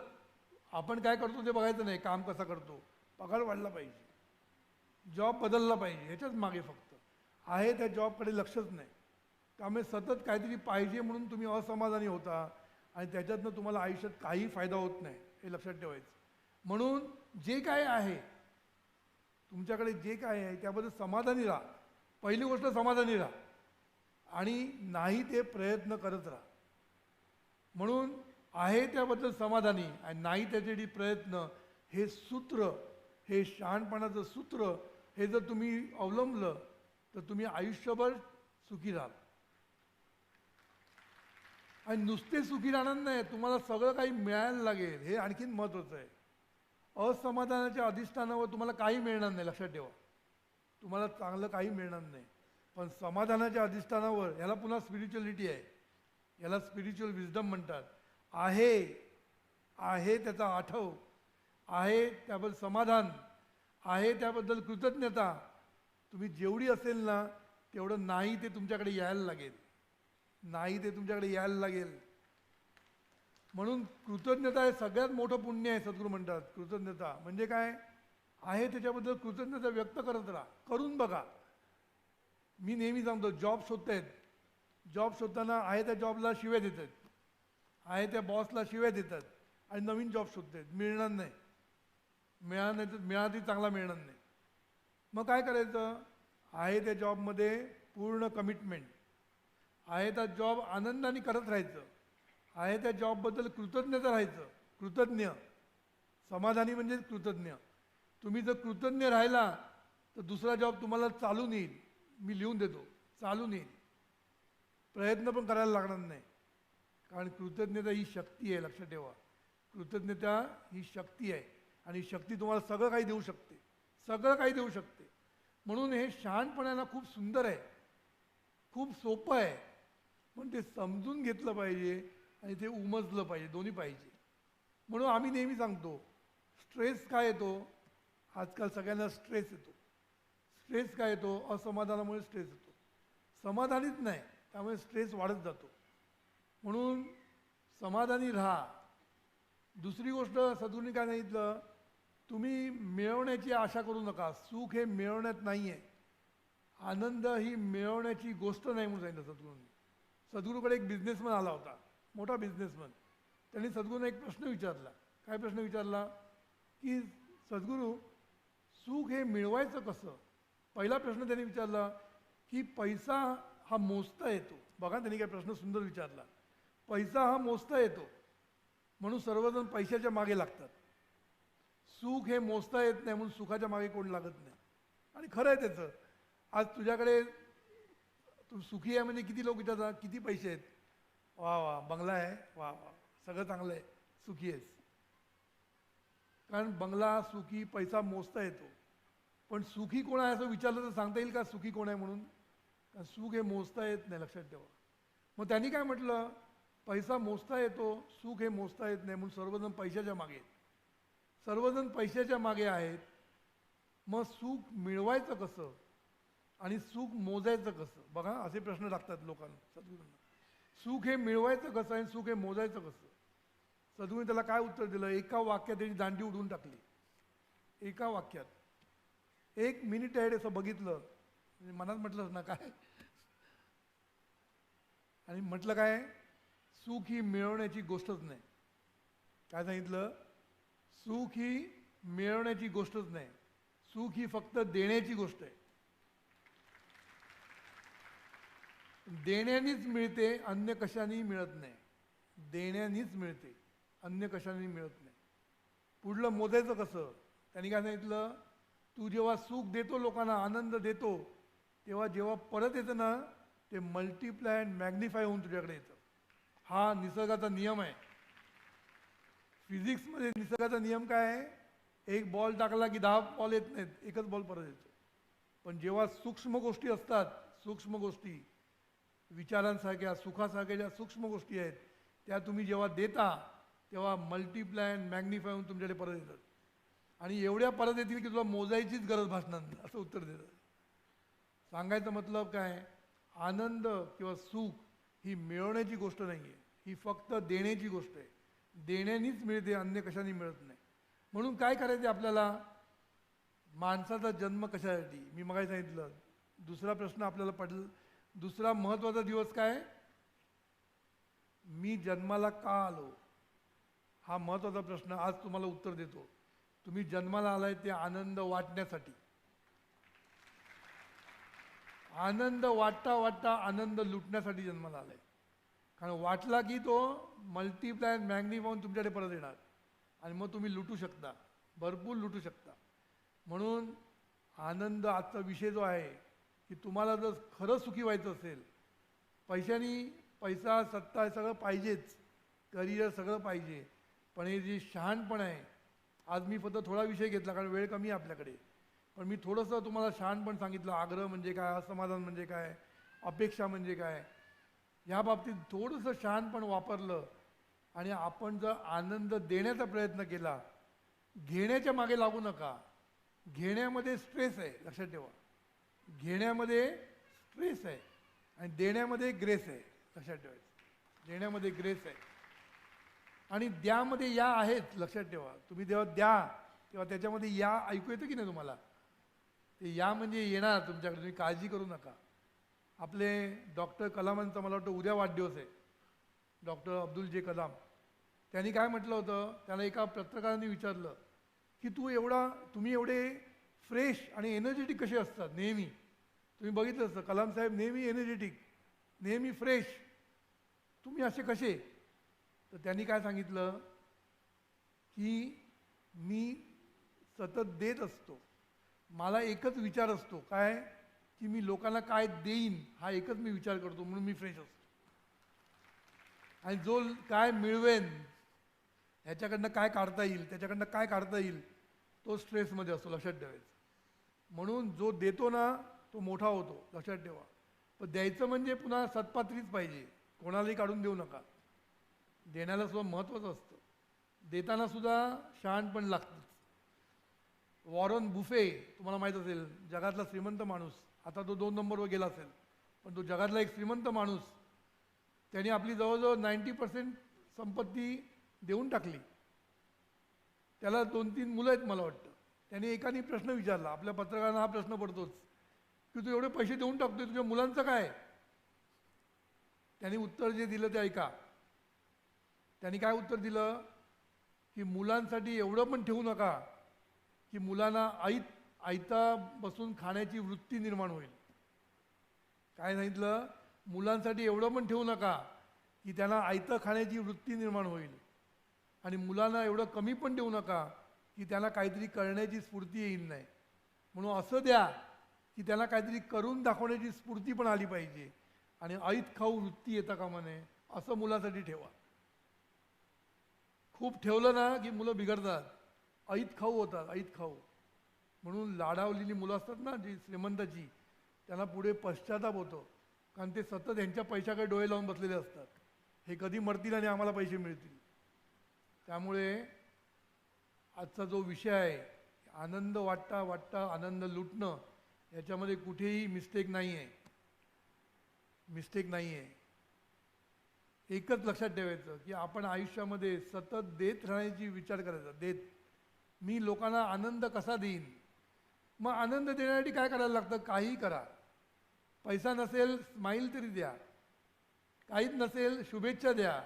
आपण काय करतो ते बघायचं नाही, काम कसं करतो, पगार वाढला पाहिजे, जॉब बदलला पाहिजे, ह्याच्याच मागे फक्त आहे. त्या जॉबकडे लक्षच नाही. त्यामुळे सतत काहीतरी पाहिजे म्हणून तुम्ही असमाधानी होता आणि त्याच्यातनं तुम्हाला आयुष्यात काही फायदा होत नाही, हे लक्षात ठेवायचं. म्हणून जे काय आहे तुमच्याकडे, जे काय आहे त्याबद्दल समाधानी राहा. पहिली गोष्ट समाधानी राहा आणि नाही ते प्रयत्न करत राहा. म्हणून आहे त्याबद्दल समाधानी आणि नाही त्यासाठी प्रयत्न, हे सूत्र, हे शहाणपणाचं सूत्र, हे जर तुम्ही अवलंबलं तर तुम्ही आयुष्यभर सुखी राहाल. आणि नुसते सुखी राहणार नाही, तुम्हाला सगळं काही मिळायला लागेल, हे आणखीन महत्त्वाचं आहे. असमाधानाच्या अधिष्ठानावर तुम्हाला काही मिळणार नाही, लक्षात ठेवा. तुम्हाला चांगलं काही मिळणार नाही. पण समाधानाच्या अधिष्ठानावर, याला पुन्हा स्पिरिच्युअलिटी आहे, याला स्पिरिच्युअल विजडम म्हणतात. आहे त्याचा आठव, आहे त्याबद्दल समाधान, आहे त्याबद्दल कृतज्ञता. तुम्ही जेवढी असेल ना तेवढं नाही ते तुमच्याकडे यायला लागेल, नाही ते तुमच्याकडे यायला लागेल. म्हणून कृतज्ञता हे सगळ्यात मोठं पुण्य आहे. सद्गुरू म्हणतात कृतज्ञता म्हणजे काय आहे त्याच्याबद्दल कृतज्ञता व्यक्त करत राहा, करून बघा. मी नेहमी सांगतो, जॉब शोधतायत, जॉब शोधताना आहे त्या जॉबला शिव्या देतात, आहे त्या बॉसला शिव्या देतात आणि नवीन जॉब शोधतायत, मिळणार नाही. मिळणार नाही तर मिळाला चांगला मिळणार नाही. मग काय करायचं? आहे त्या जॉबमध्ये पूर्ण कमिटमेंट, आहे त्या जॉब आनंदाने करत राहायचं, आहे त्या जॉबबद्दल कृतज्ञता राहायचं. कृतज्ञ, समाधानी म्हणजे कृतज्ञ. तुम्ही जर कृतज्ञ राहिला तर दुसरा जॉब तुम्हाला चालून येईल. मी लिहून देतो, चालून येईल. प्रयत्न पण करायला लागणार नाही. कारण कृतज्ञता ही शक्ती आहे, लक्षात ठेवा. कृतज्ञता ही शक्ती आहे आणि शक्ती तुम्हाला सगळं काही देऊ शकते, सगळं काही देऊ शकते. म्हणून हे शहाणपणाला खूप सुंदर आहे, खूप सोपं आहे, पण ते समजून घेतलं पाहिजे आणि ते उमजलं पाहिजे, दोन्ही पाहिजे. म्हणून आम्ही नेहमी सांगतो, स्ट्रेस काय येतो? आजकाल सगळ्यांना स्ट्रेस येतो. स्ट्रेस काय येतो? असमाधानामुळे स्ट्रेस येतो. समाधानीच नाही, त्यामुळे स्ट्रेस वाढत जातो. म्हणून समाधानी राहा. दुसरी गोष्ट सद्गुरूंनी काय सांगितलं? तुम्ही मिळवण्याची आशा करू नका. सुख हे मिळवण्यात नाही आहे, आनंद ही मिळवण्याची गोष्ट नाही म्हणून सांगितलं सद्गुरूंनी. सद्गुरूकडे एक बिझनेसमन आला होता, मोठा बिझनेसमन. त्यांनी सद्गुरूंना एक प्रश्न विचारला. काय प्रश्न विचारला? की सद्गुरू, सुख हे मिळवायचं कसं? पहिला प्रश्न त्यांनी विचारला की पैसा हा मोजता येतो. बघा त्यांनी काय प्रश्न सुंदर विचारला. पैसा हा मोजता येतो म्हणून सर्वजण पैशाच्या मागे लागतात. सुख हे मोजता येत नाही म्हणून सुखाच्या मागे कोण लागत नाही. आणि खरं आहे त्याचं. आज तुझ्याकडे तू सुखी आहे म्हणजे किती लोक विचारतात किती पैसे आहेत? वा वा, बंगला आहे, वा वा, सगळं चांगलं आहे, सुखी आहेस. कारण बंगला, सुखी, पैसा मोजता येतो. पण सुखी कोण आहे असं विचारलं तर सांगता येईल का सुखी कोण आहे म्हणून? कारण सुख हे मोजता येत नाही, लक्षात ठेवा. मग त्यांनी काय म्हटलं? पैसा मोजता येतो, सुख हे मोजता येत नाही म्हणून सर्वजण पैशाच्या मागे आहेत. सर्वजण पैशाच्या मागे आहेत. मग सुख मिळवायचं कसं आणि सुख मोजायचं कसं? बघा असे प्रश्न लागतात लोकांना सद्गुरूंना. सुख हे मिळवायचं कसं आणि सुख हे मोजायचं कसं? सद्गुरूंनी त्याला काय उत्तर दिलं? एका वाक्यात त्याची दांडी उडवून टाकली. एका वाक्यात. 1 मिनिट आहे असं बघितलं म्हणजे मनात म्हटलं ना काय, आणि म्हटलं काय? सुख ही मिळवण्याची गोष्टच नाही. काय सांगितलं? सुख ही मिळवण्याची गोष्टच नाही, सुख ही फक्त देण्याची गोष्ट आहे. देण्यानीच मिळते, अन्य कशानेही मिळत नाही. देण्यानीच मिळते, अन्य कशानेही मिळत नाही. पुढलं मोजायचं कसं? त्यांनी काय सांगितलं? तू जेव्हा सुख देतो लोकांना, आनंद देतो, तेव्हा जेव्हा परत येतं ना ते मल्टिप्लाय अँड मॅग्निफाय होऊन तुझ्याकडे येतं. हा निसर्गाचा नियम आहे. फिजिक्समध्ये निसर्गाचा नियम काय आहे? एक बॉल टाकला की 10 बॉल येत नाहीत, एकच बॉल परत येतो. पण जेव्हा सूक्ष्म गोष्टी असतात, सूक्ष्म गोष्टी, विचारांसारख्या, सुखासारख्या ज्या सूक्ष्म गोष्टी आहेत, त्या तुम्ही जेव्हा देता तेव्हा मल्टिप्लाय अँड मॅग्निफाय होऊन तुमच्याकडे परत येतात. आणि एवढ्या परत येतील की तुला मोजायचीच गरज भासणार नाही, असं उत्तर देतात. सांगायचं मतलब काय? आनंद किंवा सुख ही मिळवण्याची गोष्ट नाही आहे, ही फक्त देण्याची गोष्ट आहे. देण्यानीच मिळते, अन्य कशाने मिळत नाही. म्हणून काय करायचे आपल्याला? माणसाचा जन्म कशासाठी? मी मगाशी सांगितलं. दुसरा प्रश्न आपल्याला पडला, दुसरा महत्त्वाचा दिवस काय? मी जन्माला का आलो? हा महत्त्वाचा प्रश्न आज तुम्हाला उत्तर देतो. तुम्ही जन्माला आलाय ते आनंद वाटण्यासाठी. आनंद वाटता वाटता आनंद लुटण्यासाठी जन्माला आलाय. कारण वाटला की तो मल्टीप्लाय मॅग्निफाऊन तुमच्याकडे परत येणार आणि मग तुम्ही लुटू शकता, भरपूर लुटू शकता. म्हणून आनंद आजचा विषय जो आहे की तुम्हाला जर खरं सुखी व्हायचं असेल, पैसा सत्ता हे सगळं पाहिजेच, करिअर सगळं पाहिजे, पण हे जे शहाणपण आहे, आज मी फक्त थोडा विषय घेतला कारण वेळ कमी आहे आपल्याकडे, पण मी थोडंसं तुम्हाला शहाणपण सांगितलं. आग्रह म्हणजे काय, असमाधान म्हणजे काय, अपेक्षा म्हणजे काय, ह्या बाबतीत थोडंसं शहाणपण वापरलं आणि आपण जर आनंद देण्याचा प्रयत्न केला, घेण्याच्या मागे लागू नका. घेण्यामध्ये स्ट्रेस आहे, लक्षात ठेवा. घेण्यामध्ये स्ट्रेस आहे आणि देण्यामध्ये ग्रेस आहे, लक्षात ठेवायचं. देण्यामध्ये ग्रेस आहे आणि द्यामध्ये या आहेत, लक्षात ठेवा. तुम्ही जेव्हा द्या तेव्हा त्याच्यामध्ये या ऐकू येतं की नाही तुम्हाला? ते या म्हणजे येणार तुमच्याकडे, तुम्ही काळजी करू नका. आपले डॉक्टर कलामांचा मला वाटतं उद्या वाढदिवस आहे, डॉक्टर अब्दुल जे कलाम. त्यांनी काय म्हटलं होतं, त्याला एका पत्रकारांनी विचारलं की तुम्ही एवढे फ्रेश आणि एनर्जेटिक कसे असतात नेहमी? तुम्ही बघितलं असतं कलाम साहेब नेहमी एनर्जेटिक, नेहमी फ्रेश, तुम्ही असे कसे? तर त्यांनी काय सांगितलं की मी सतत देत असतो. मला एकच विचार असतो, काय? की मी लोकांना काय देईन, हा एकच मी विचार करतो, म्हणून मी फ्रेश असतो. आणि जो काय मिळवेन, ह्याच्याकडनं काय काढता येईल, त्याच्याकडनं काय काढता येईल, तो स्ट्रेसमध्ये असतो, लक्षात ठेवायचं. म्हणून जो देतो ना तो मोठा होतो, लक्षात ठेवा. पण द्यायचं म्हणजे पुन्हा सत्पात्रीच पाहिजे, कोणालाही काढून देऊ नका. देण्याला सुद्धा महत्त्वाचं असतं, देताना सुद्धा शहाणपण लागतंच. वॉरन बुफे तुम्हाला माहीत असेल, जगातला श्रीमंत माणूस, आता तो 2 नंबरवर गेला असेल, पण तो जगातला एक श्रीमंत माणूस, त्याने आपली जवळजवळ 90% संपत्ती देऊन टाकली. त्याला 2-3 मुलं आहेत मला वाटतं. त्याने एकाने प्रश्न विचारला, आपल्या पत्रकारांना हा प्रश्न पडतोच की तू एवढे पैसे देऊन टाकतोय, तुझ्या मुलांचं काय? त्याने उत्तर जे दिलं ते ऐका. त्यांनी काय उत्तर दिलं की मुलांसाठी एवढं पण ठेवू नका की मुलांना आयता बसून खाण्याची वृत्ती निर्माण होईल. काय सांगितलं? मुलांसाठी एवढं पण ठेवू नका की त्यांना आयतं खाण्याची वृत्ती निर्माण होईल, आणि मुलांना एवढं कमी पण देऊ नका की त्यांना काहीतरी करण्याची स्फूर्ती येईल नाही. म्हणून असं द्या की त्यांना काहीतरी करून दाखवण्याची स्फूर्ती पण आली पाहिजे, आणि ऐत खाऊ वृत्ती येता कामा नये, असं मुलासाठी ठेवा. खूप ठेवलं ना की मुलं बिघडतात, ऐत खाऊ होतात, ऐत खाऊ. म्हणून लाडावलेली मुलं असतात ना जी श्रीमंताची, त्यांना पुढे पश्चाताप होतो, कारण ते सतत यांच्या पैशाकडे डोळे लावून बसलेले असतात, हे कधी मरतील आणि आम्हाला पैसे मिळतील. त्यामुळे आजचा जो विषय आहे, आनंद वाटता वाटता आनंद लुटणं, याच्यामध्ये कुठेही मिस्टेक नाही आहे, मिस्टेक नाही आहे. एकच लक्षात ठेवायचं की आपण आयुष्यामध्ये सतत देत राहण्याची विचार करायचा. मी लोकांना आनंद कसा देईन? मग आनंद देण्यासाठी काय करायला लागतं? काहीही करा. पैसा नसेल स्माईल तरी द्या, काहीच नसेल शुभेच्छा द्या,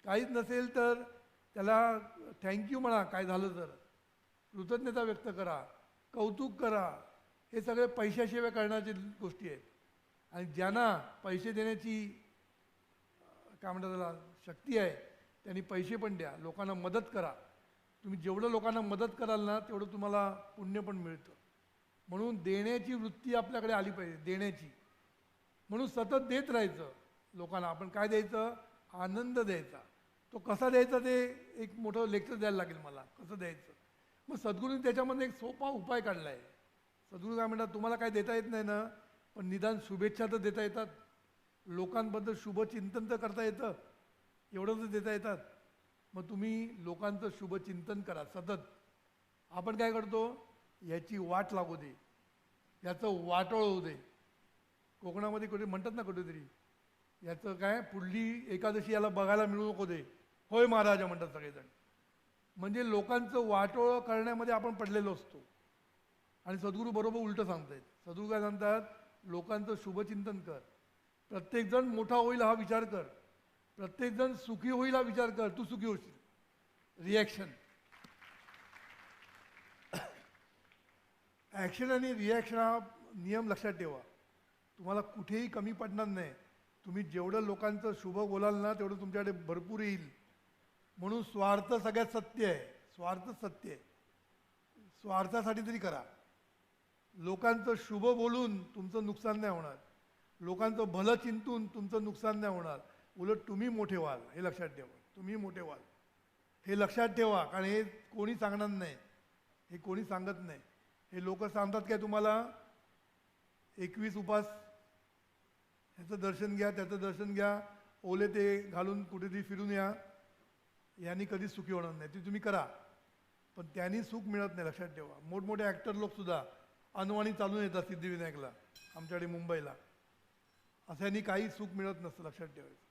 काहीच नसेल तर त्याला थँक्यू म्हणा, काय झालं तर कृतज्ञता व्यक्त करा, कौतुक करा. हे सगळे पैशाशिवाय करण्याच्या गोष्टी आहेत. आणि ज्यांना पैसे देण्याची काय म्हणतात त्याला शक्ती आहे, त्यांनी पैसे पण द्या, लोकांना मदत करा. तुम्ही जेवढं लोकांना मदत कराल ना तेवढं तुम्हाला पुण्य पण मिळतं. म्हणून देण्याची वृत्ती आपल्याकडे आली पाहिजे, देण्याची. म्हणून सतत देत राहायचं लोकांना. आपण काय द्यायचं? आनंद द्यायचा. तो कसा द्यायचा ते एक मोठं लेक्चर द्यायला लागेल मला, कसं द्यायचं. मग सद्गुरूंनी त्याच्यामध्ये एक सोपा उपाय काढला आहे. सद्गुरू काय म्हणतात, तुम्हाला काय देता येत नाही ना, पण निदान शुभेच्छा तर देता येतात, लोकांबद्दल शुभचिंतन तर करता येतं, एवढं तर देता येतात. मग तुम्ही लोकांचं शुभचिंतन करा सतत. आपण काय करतो? याची वाट लागू दे, याचं वाटोळ होऊ दे. कोकणामध्ये कुठे म्हणतात ना कुठेतरी, याचं काय पुढली एकादशी याला बघायला मिळू नको दे, होय महाराजा म्हणतात सगळेजण. म्हणजे लोकांचं वाटोळं करण्यामध्ये आपण पडलेलो असतो. आणि सद्गुरू बरोबर उलटं सांगतायत. सद्गुरू काय सांगतात, लोकांचं शुभचिंतन कर, प्रत्येकजण मोठा होईल हा विचार कर, प्रत्येकजण सुखी होईल हा विचार कर, तू सुखी होशील. रिॲक्शन, ॲक्शन आणि रिॲक्शन हा नियम लक्षात ठेवा. तुम्हाला कुठेही कमी पडणार नाही. तुम्ही जेवढं लोकांचं शुभ बोलाल ना तेवढं तुमच्याकडे भरपूर येईल. म्हणून स्वार्थ सगळ्यात सत्य आहे, स्वार्थ सत्य आहे. स्वार्थासाठी तरी करा. लोकांचं शुभ बोलून तुमचं नुकसान नाही होणार, लोकांचं भलं चिंतून तुमचं नुकसान नाही होणार. उलट तुम्ही मोठे व्हाल, हे लक्षात ठेवा. तुम्ही मोठे व्हाल हे लक्षात ठेवा. कारण हे कोणी सांगणार नाही, हे कोणी सांगत नाही. हे लोक सांगतात काय तुम्हाला, 21 उपास, ह्याचं दर्शन घ्या, त्याचं दर्शन घ्या, ओले ते घालून कुठेतरी फिरून या, यांनी कधीच सुखी होणार नाही. ते तुम्ही करा, पण त्यांनी सुख मिळत नाही, लक्षात ठेवा. मोठमोठे ॲक्टर लोकसुद्धा अनवाणी चालून येतात सिद्धिविनायकला, आमच्याकडे मुंबईला. अशाने काही सुख मिळत नसतं, लक्षात ठेवायचं.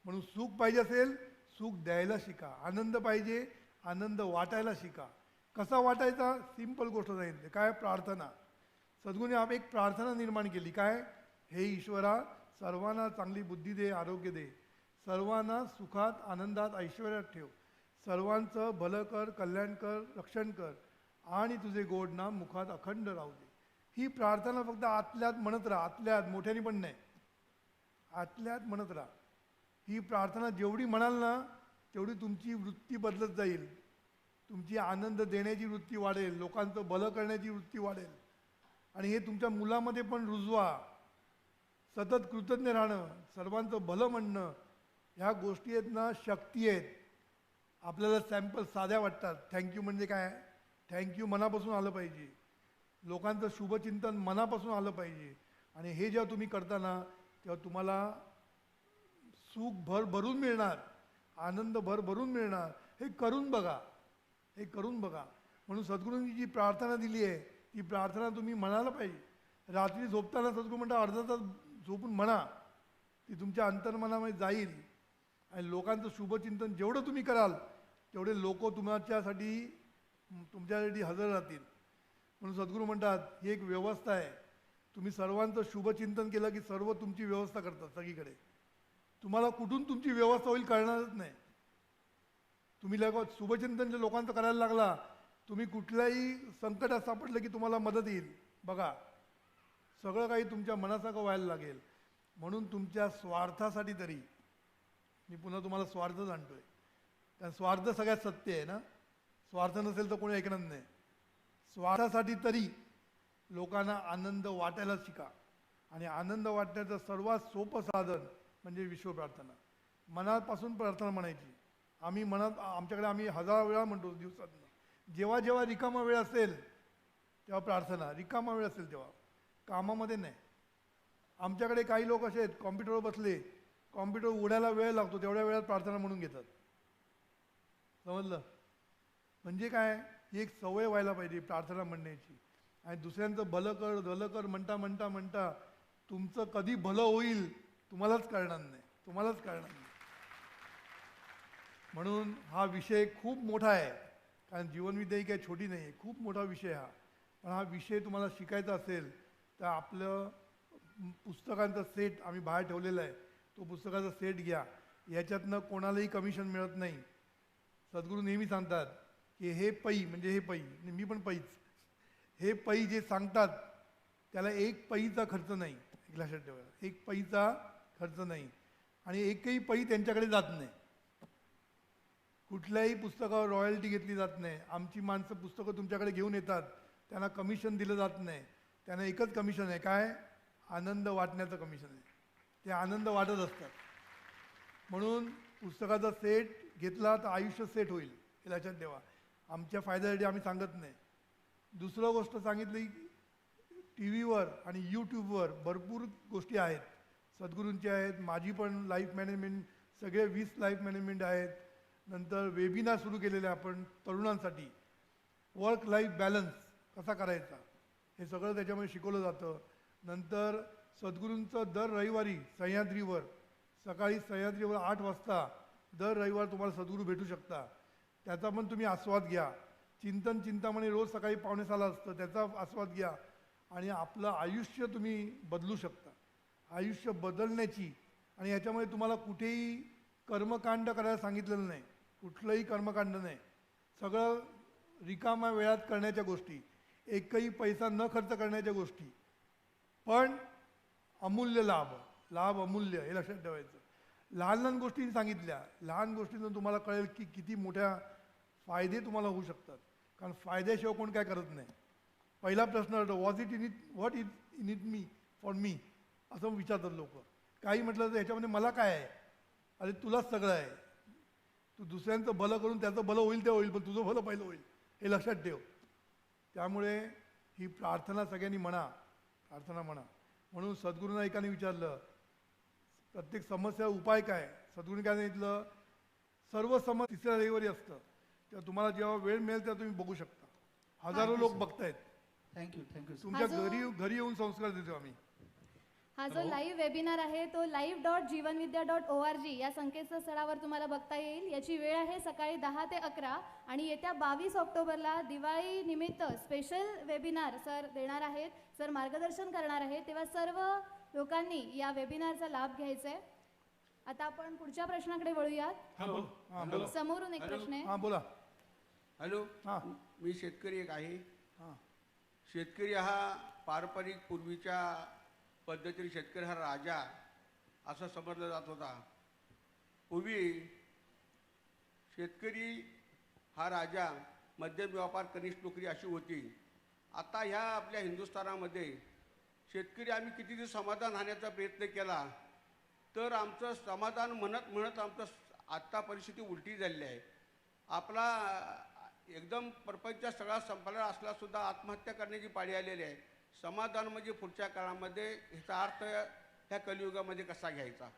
म्हणून सुख पाहिजे असेल, सुख द्यायला शिका. आनंद पाहिजे, आनंद वाटायला शिका. कसा वाटायचा, सिंपल गोष्ट सांगितली, काय, प्रार्थना. सद्गुरूने आप एक प्रार्थना निर्माण केली, काय, हे ईश्वरा सर्वांना चांगली बुद्धी दे, आरोग्य दे, सर्वांना सुखात आनंदात ऐश्वर्यात ठेव, सर्वांचं भलं कर, कल्याण कर, रक्षण कर, आणि तुझे गोड नाम मुखात अखंड राहू दे. ही प्रार्थना फक्त आतल्यात म्हणत राहा, आतल्यात, मोठ्याने पण नाही, आतल्यात म्हणत राहा. ही प्रार्थना जेवढी म्हणाल ना तेवढी तुमची वृत्ती बदलत जाईल, तुमची आनंद देण्याची वृत्ती वाढेल, लोकांचं भलं करण्याची वृत्ती वाढेल. आणि हे तुमच्या मुलामध्ये पण रुजवा. सतत कृतज्ञ राहणं, सर्वांचं भलं म्हणणं, ह्या गोष्टी आहेत ना, शक्ती आहेत. आपल्याला सॅम्पल साध्या वाटतात. थँक्यू म्हणजे काय, थँक्यू मनापासून आलं पाहिजे, लोकांचं शुभचिंतन मनापासून आलं पाहिजे. आणि हे जेव्हा तुम्ही करता ना तेव्हा तुम्हाला सुख भरभरून मिळणार, आनंद भरभरून मिळणार. हे करून बघा, हे करून बघा. म्हणून सद्गुरूंनी जी प्रार्थना दिली आहे ती प्रार्थना तुम्ही म्हणायला पाहिजे. रात्री झोपताना सद्गुरू म्हणता अर्धा तास झोपून म्हणा, ती तुमच्या अंतर्मनामध्ये जाईल. आणि लोकांचं शुभचिंतन जेवढं तुम्ही कराल तेवढे लोक तुमच्यासाठी हजर राहतील. म्हणून सद्गुरू म्हणतात ही एक व्यवस्था आहे. तुम्ही सर्वांचं शुभचिंतन केलं की सर्व तुमची व्यवस्था करतात सगळीकडे. तुम्हाला कुठून तुमची व्यवस्था होईल कळणारच नाही. तुम्ही शुभचिंतन जे लोकांचं करायला लागला, तुम्ही कुठल्याही संकटात सापडलं की तुम्हाला मदत येईल. बघा, सगळं काही तुमच्या मनासारखं व्हायला लागेल. म्हणून तुमच्या स्वार्थासाठी तरी, मी पुन्हा तुम्हाला स्वार्थच आणतोय, कारण स्वार्थ सगळ्यात सत्य आहे ना. स्वार्थ नसेल तर कोणी ऐकणार नाही. स्वार्थासाठी तरी लोकांना आनंद वाटायला शिका. आणि आनंद वाटण्याचं सर्वात सोपं साधन म्हणजे विश्वप्रार्थना. मनापासून प्रार्थना म्हणायची. आमच्याकडे आम्ही 1000 वेळा म्हणतो दिवसातून. जेव्हा जेव्हा रिकामा वेळ असेल तेव्हा प्रार्थना, रिकामा वेळ असेल तेव्हा, कामामध्ये नाही. आमच्याकडे काही लोक असे आहेत, कॉम्प्युटरवर बसले, कॉम्प्युटर उघडायला वेळ लागतो तेवढ्या वेळात प्रार्थना म्हणून घेतात. समजलं? म्हणजे काय, ही एक सवय व्हायला पाहिजे प्रार्थना म्हणण्याची. आणि दुसऱ्यांचं भलं कर भलं कर म्हणता म्हणता म्हणता तुमचं कधी भलं होईल तुम्हालाच कळणार नाही, तुम्हालाच कळणार नाही. म्हणून हा विषय खूप मोठा आहे. कारण जीवनविद्या ही काही छोटी नाही आहे, खूप मोठा विषय हा. पण हा विषय तुम्हाला शिकायचा असेल तर आपलं पुस्तकांचा सेट आम्ही बाहेर ठेवलेला आहे, तो पुस्तकाचा सेट घ्या. याच्यातनं कोणालाही कमिशन मिळत नाही. सद्गुरू नेहमी सांगतात की हे पै म्हणजे हे पै, मी पण पैच, हे पै जे सांगतात त्याला एक पैचा खर्च नाही. एक लक्षात ठेवा, एक पैचा खर्च नाही. आणि एकही पै त्यांच्याकडे जात नाही. कुठल्याही पुस्तकावर रॉयल्टी घेतली जात नाही. आमची माणसं पुस्तकं तुमच्याकडे घेऊन येतात, त्यांना कमिशन दिलं जात नाही. त्यांना एकच कमिशन आहे, काय, आनंद वाटण्याचं कमिशन आहे. ते आनंद वाटत असतात. म्हणून पुस्तकाचा सेट घेतला तर आयुष्य सेट होईल, हे लक्षात ठेवा. आमच्या फायद्यासाठी आम्ही सांगत नाही. दुसरं गोष्ट सांगितली, टी व्हीवर आणि यूट्यूबवर भरपूर गोष्टी आहेत, सद्गुरूंच्या आहेत, माझी पण लाईफ मॅनेजमेंट, सगळे 20 लाईफ मॅनेजमेंट आहेत. नंतर वेबिनार सुरू केलेले आपण तरुणांसाठी, वर्क लाईफ बॅलन्स कसा करायचा हे सगळं त्याच्यामध्ये शिकवलं जातं. नंतर सद्गुरूंचं दर रविवारी सह्याद्रीवर सकाळी सह्याद्रीवर 8 वाजता दर रविवार तुम्हाला सद्गुरू भेटू शकता. त्याचा पण तुम्ही आस्वाद घ्या. चिंतन चिंतामणी रोज सकाळी 5:45 असतं, त्याचा आस्वाद घ्या आणि आपलं आयुष्य तुम्ही बदलू शकता. आयुष्य बदलण्याची आणि ह्याच्यामध्ये तुम्हाला कुठेही कर्मकांड करायला सांगितलेलं नाही, कुठलंही कर्मकांड नाही, सगळं रिकाम्या वेळात करण्याच्या गोष्टी, एकही पैसा न खर्च करण्याच्या गोष्टी, पण अमूल्य लाभ, लाभ अमूल्य हे लक्षात ठेवायचं. लहान लहान गोष्टी सांगितल्या, लहान गोष्टींतून तुम्हाला कळेल की किती मोठ्या फायदे तुम्हाला होऊ शकतात. कारण फायद्याशिवाय कोण काय करत नाही. पहिला प्रश्न होतो was it in it what is in it me for me असं विचारतात लोक. काही म्हटलं तर ह्याच्यामध्ये मला काय आहे, अरे तुलाच सगळं आहे. तू दुसऱ्यांचं भलं करून त्याचं भलं होईल ते होईल, पण तुझं भलं पहिलं होईल हे लक्षात ठेव. त्यामुळे ही प्रार्थना सगळ्यांनी म्हणा, प्रार्थना म्हणा. म्हणून सद्गुरूंना एकाने विचारलं प्रत्येक समस्या उपाय काय. सद्गुरूंनी काय सांगितलं, सर्व समस्या तिसऱ्या रविवारी असतं, तेव्हा तुम्हाला जेव्हा वेळ मिळेल तेव्हा तुम्ही बघू शकता. हजारो लोक बघतायत. थँक्यू. तुमच्या घरी येऊन संस्कार देतो आम्ही. हा जो लाईव्ह वेबिनार आहे तो live.jivanvidya.org या संकेतस्थळावर तुम्हाला बघता येईल. याची वेळ आहे सकाळी 10 ते 11 आणि येत्या 22 ऑक्टोबरला दिवाळी निमित्त स्पेशल वेबिनार सर देणार आहेत, सर मार्गदर्शन करणार आहेत. तेव्हा सर्व लोकांनी या वेबिनारचा लाभ घ्यायचा आहे. आता आपण पुढच्या प्रश्नाकडे वळूयात. समोरून एक प्रश्न आहे. हां बोला. हॅलो. हां. मी शेतकरी एक आहे. हां. शेतकरी हा पारंपरिक पूर्वीच्या पद्धतीने शेतकरी हा राजा असं समजला जात होता. पूर्वी शेतकरी हा राजा, मध्यम व्यापार, कनिष्ठ नोकरी अशी होती. आता ह्या आपल्या हिंदुस्थानामध्ये शेतकरी आम्ही किती दिवस समाधान राहण्याचा प्रयत्न केला तर आमचं समाधान म्हणत म्हणत आमचं आत्ता परिस्थिती उलटी झालेली आहे. आपला एकदम प्रपंच सगळा संपला असलासुद्धा आत्महत्या करण्याची पाळी आलेली आहे. समाधान म्हणजे पुढच्या काळामध्ये ह्याचा अर्थ ह्या कलियुगामध्ये कसा घ्यायचा.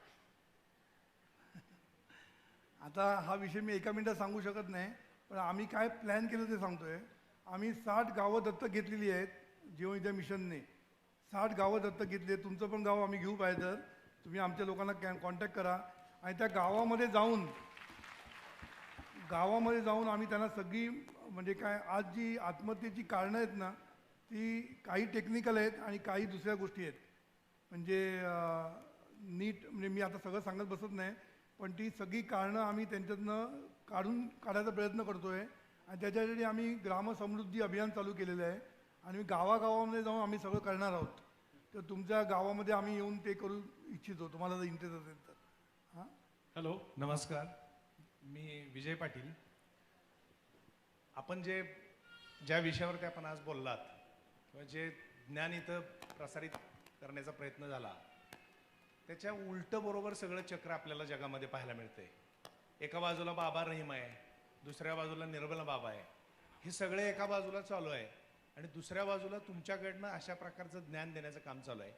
आता हा विषय मी एका मिनिटात सांगू शकत नाही, पण आम्ही काय प्लॅन केलं ते सांगतोय. आम्ही 60 गावं दत्तक घेतलेली आहेत जीवनविद्या मिशनने. 60 गावं दत्तक घेतली आहेत. तुमचं पण गाव आम्ही घेऊ पाहिजे तर तुम्ही आमच्या लोकांना कॉन्टॅक्ट करा आणि त्या गावामध्ये जाऊन आम्ही त्यांना सगळी म्हणजे काय आज जी आत्महत्येची कारणं आहेत ना ती काही टेक्निकल आहेत आणि काही दुसऱ्या गोष्टी आहेत. म्हणजे नीट म्हणजे मी आता सगळं सांगत बसत नाही, पण ती सगळी कारणं आम्ही त्यांच्यातनं काढायचा प्रयत्न करतो आहे आणि त्याच्यासाठी आम्ही ग्रामसमृद्धी अभियान चालू केलेलं आहे आणि गावागावामध्ये जाऊन आम्ही सगळं करणार आहोत. तर तुमच्या गावामध्ये आम्ही येऊन ते करू इच्छितो तुम्हाला जर इंटरेस्ट असेल तर. हां. हॅलो नमस्कार, मी विजय पाटील. आपण ज्या विषयावरती आपण आज बोललात किंवा जे ज्ञान इथं प्रसारित करण्याचा प्रयत्न झाला त्याच्या उलटं बरोबर सगळं चक्र आपल्याला जगामध्ये पाहायला मिळतंय. एका बाजूला बाबा रहीम आहे, दुसऱ्या बाजूला निर्मला बाबा आहे. हे सगळे एका बाजूला चालू आहे आणि दुसऱ्या बाजूला तुमच्याकडनं अशा प्रकारचं ज्ञान देण्याचं काम चालू आहे.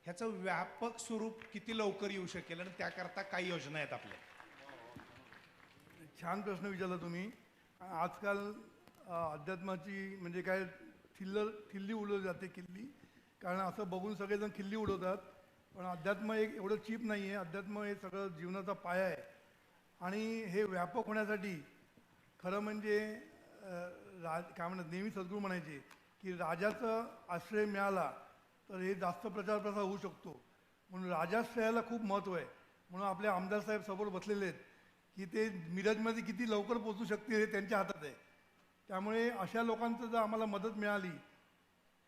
ह्याचं व्यापक स्वरूप किती लवकर येऊ शकेल आणि त्याकरता काही योजना आहेत आपल्या? छान प्रश्न विचारला तुम्ही. आजकाल अध्यात्माची म्हणजे काय खिल्ली उडवली जाते कारण असं बघून सगळेजण खिल्ली उडवतात, पण अध्यात्म एक एवढं चीप नाही आहे. अध्यात्म हे सगळं जीवनाचा पाया आहे आणि हे व्यापक होण्यासाठी खरं म्हणजे काय म्हणतात नेहमी सद्गुरू म्हणायचे की राजाचं आश्रय मिळाला तर हे जास्त प्रचार प्रसार होऊ शकतो. म्हणून राजाश्रयाला खूप महत्त्व आहे. म्हणून आपले आमदार साहेब समोर बसलेले आहेत की ते मिरजमध्ये किती लवकर पोचू शकतील हे त्यांच्या हातात आहे. त्यामुळे अशा लोकांचं जर आम्हाला मदत मिळाली,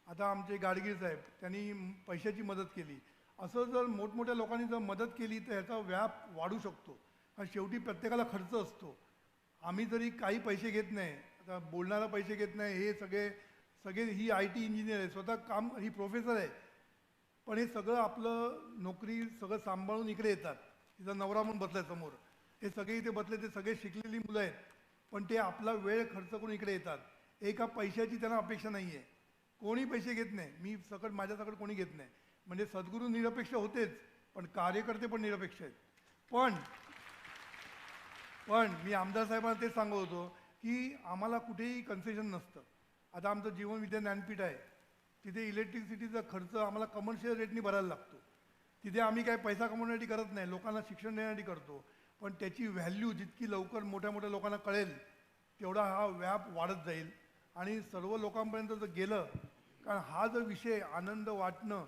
आता आमचे गाडगीर साहेब त्यांनी पैशाची मदत केली, असं जर मोठमोठ्या लोकांनी जर मदत केली तर ह्याचा व्याप वाढू शकतो. कारण शेवटी प्रत्येकाला खर्च असतो. आम्ही जरी काही पैसे घेत नाही, आता बोलणारा पैसे घेत नाही, हे सगळे ही IT इंजिनियर आहे, स्वतः काम ही प्रोफेसर आहे, पण हे सगळं आपलं नोकरी सगळं सांभाळून इकडे येतात. तिचा नवरा म्हणून बसलाय समोर, हे सगळे इथे बसले ते सगळे शिकलेली मुलं आहेत, पण ते आपला वेळ खर्च करून इकडे येतात. एका पैशाची त्यांना अपेक्षा नाही आहे. कोणी पैसे घेत नाही, माझ्यासकट कोणी घेत नाही. म्हणजे सद्गुरू निरपेक्ष होतेच, पण कार्यकर्ते पण निरपेक्ष आहेत. पण मी आमदार साहेबांना तेच सांगत होतो की आम्हाला कुठेही कन्सेशन नसतं. आता आमचं जीवन विद्या ज्ञानपीठ आहे, तिथे इलेक्ट्रिसिटीचा खर्च आम्हाला कमर्शियल रेटनी भरायला लागतो. तिथे आम्ही काय पैसा कमवण्यासाठी करत नाही, लोकांना शिक्षण देण्यासाठी करतो. पण त्याची व्हॅल्यू जितकी लवकर मोठ्या मोठ्या लोकांना कळेल तेवढा हा व्याप वाढत जाईल आणि सर्व लोकांपर्यंत जर गेलं, कारण हा जो विषय आनंद वाटणं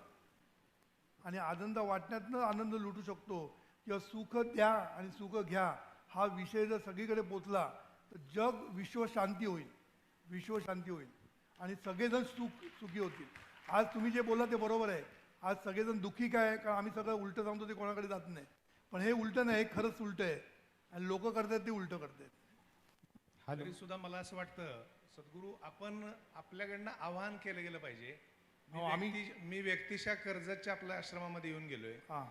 आणि आनंद वाटण्यातनं आनंद लुटू शकतो किंवा सुख द्या आणि सुख घ्या, हा विषय जर सगळीकडे पोचला तर जग विश्वशांती होईल, विश्वशांती होईल आणि सगळेजण सुखी होतील. आज तुम्ही जे बोलला ते बरोबर आहे. आज सगळेजण दुःखी काय, कारण आम्ही सगळं उलटं सांगतो ते कोणाकडे जात नाही. पण हे उलटं नाही, हे खरंच उलटं आहे आणि लोक करतात ते उलटं करतात. तरी सुद्धा मला असं वाटतं सद्गुरू, आपण आपल्याकडनं आवाहन केलं गेलं पाहिजे. मी व्यक्तिशः कर्जतच्या आपल्या आश्रमामध्ये येऊन गेलोय हां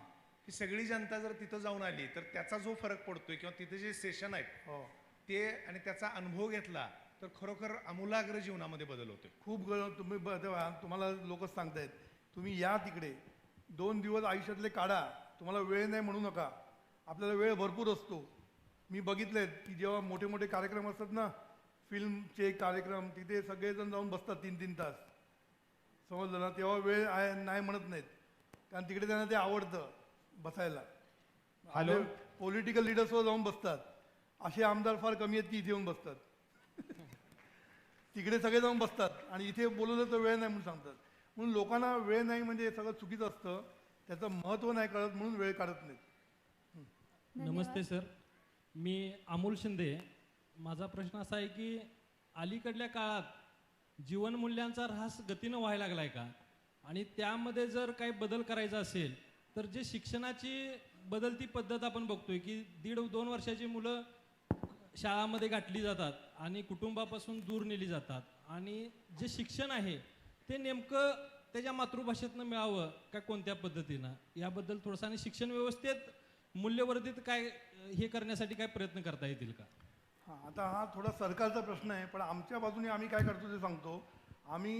की सगळी जनता जर तिथं जाऊन आली तर त्याचा जो फरक पडतोय किंवा तिथे जे सेशन आहेत हो, ते आणि त्याचा अनुभव घेतला तर खरोखर आमूलाग्र जीवनामध्ये बदल होतोय. खूप तुम्ही तेव्हा तुम्हाला लोकच सांगतायत, तुम्ही या तिकडे 2 दिवस आयुष्यातले काढा. तुम्हाला वेळ नाही म्हणू नका, आपल्याला वेळ भरपूर असतो. मी बघितलेत की जेव्हा मोठे मोठे कार्यक्रम असतात ना, फिल्मचे कार्यक्रम, तिथे सगळेजण जाऊन बसतात 3-3 तास, समजलं ना. तेव्हा वेळ आहे नाही म्हणत नाहीत, कारण तिकडे त्यांना ते आवडतं बसायला. हॅलो. पॉलिटिकल लिडर्सवर जाऊन बसतात. असे आमदार फार कमी आहेत की इथे येऊन बसतात. तिकडे सगळे जाऊन बसतात आणि इथे बोलवलं तर वेळ नाही म्हणून सांगतात. म्हणून लोकांना वेळ नाही म्हणजे हे सगळं चुकीचं असतं, त्याचं महत्त्व नाही कळत म्हणून वेळ काढत नाहीत. नमस्ते सर, मी अमोल शिंदे. माझा प्रश्न असा आहे की अलीकडल्या काळात जीवनमूल्यांचा ऱ्हास गतीनं व्हायला लागलाय का, आणि त्यामध्ये जर काही बदल करायचा असेल तर जे शिक्षणाची बदलती पद्धत आपण बघतोय की 1.5-2 वर्षाची मुलं शाळामध्ये गाठली जातात आणि कुटुंबापासून दूर नेली जातात, आणि जे शिक्षण आहे ते नेमकं त्याच्या मातृभाषेतनं मिळावं का कोणत्या पद्धतीनं, याबद्दल थोडंसं, आणि शिक्षण व्यवस्थेत मूल्यवर्धित काय हे करण्यासाठी काय प्रयत्न करता येतील का? हां, आता हा थोडा सरकारचा प्रश्न आहे, पण आमच्या बाजूने आम्ही काय करतो ते सांगतो. आम्ही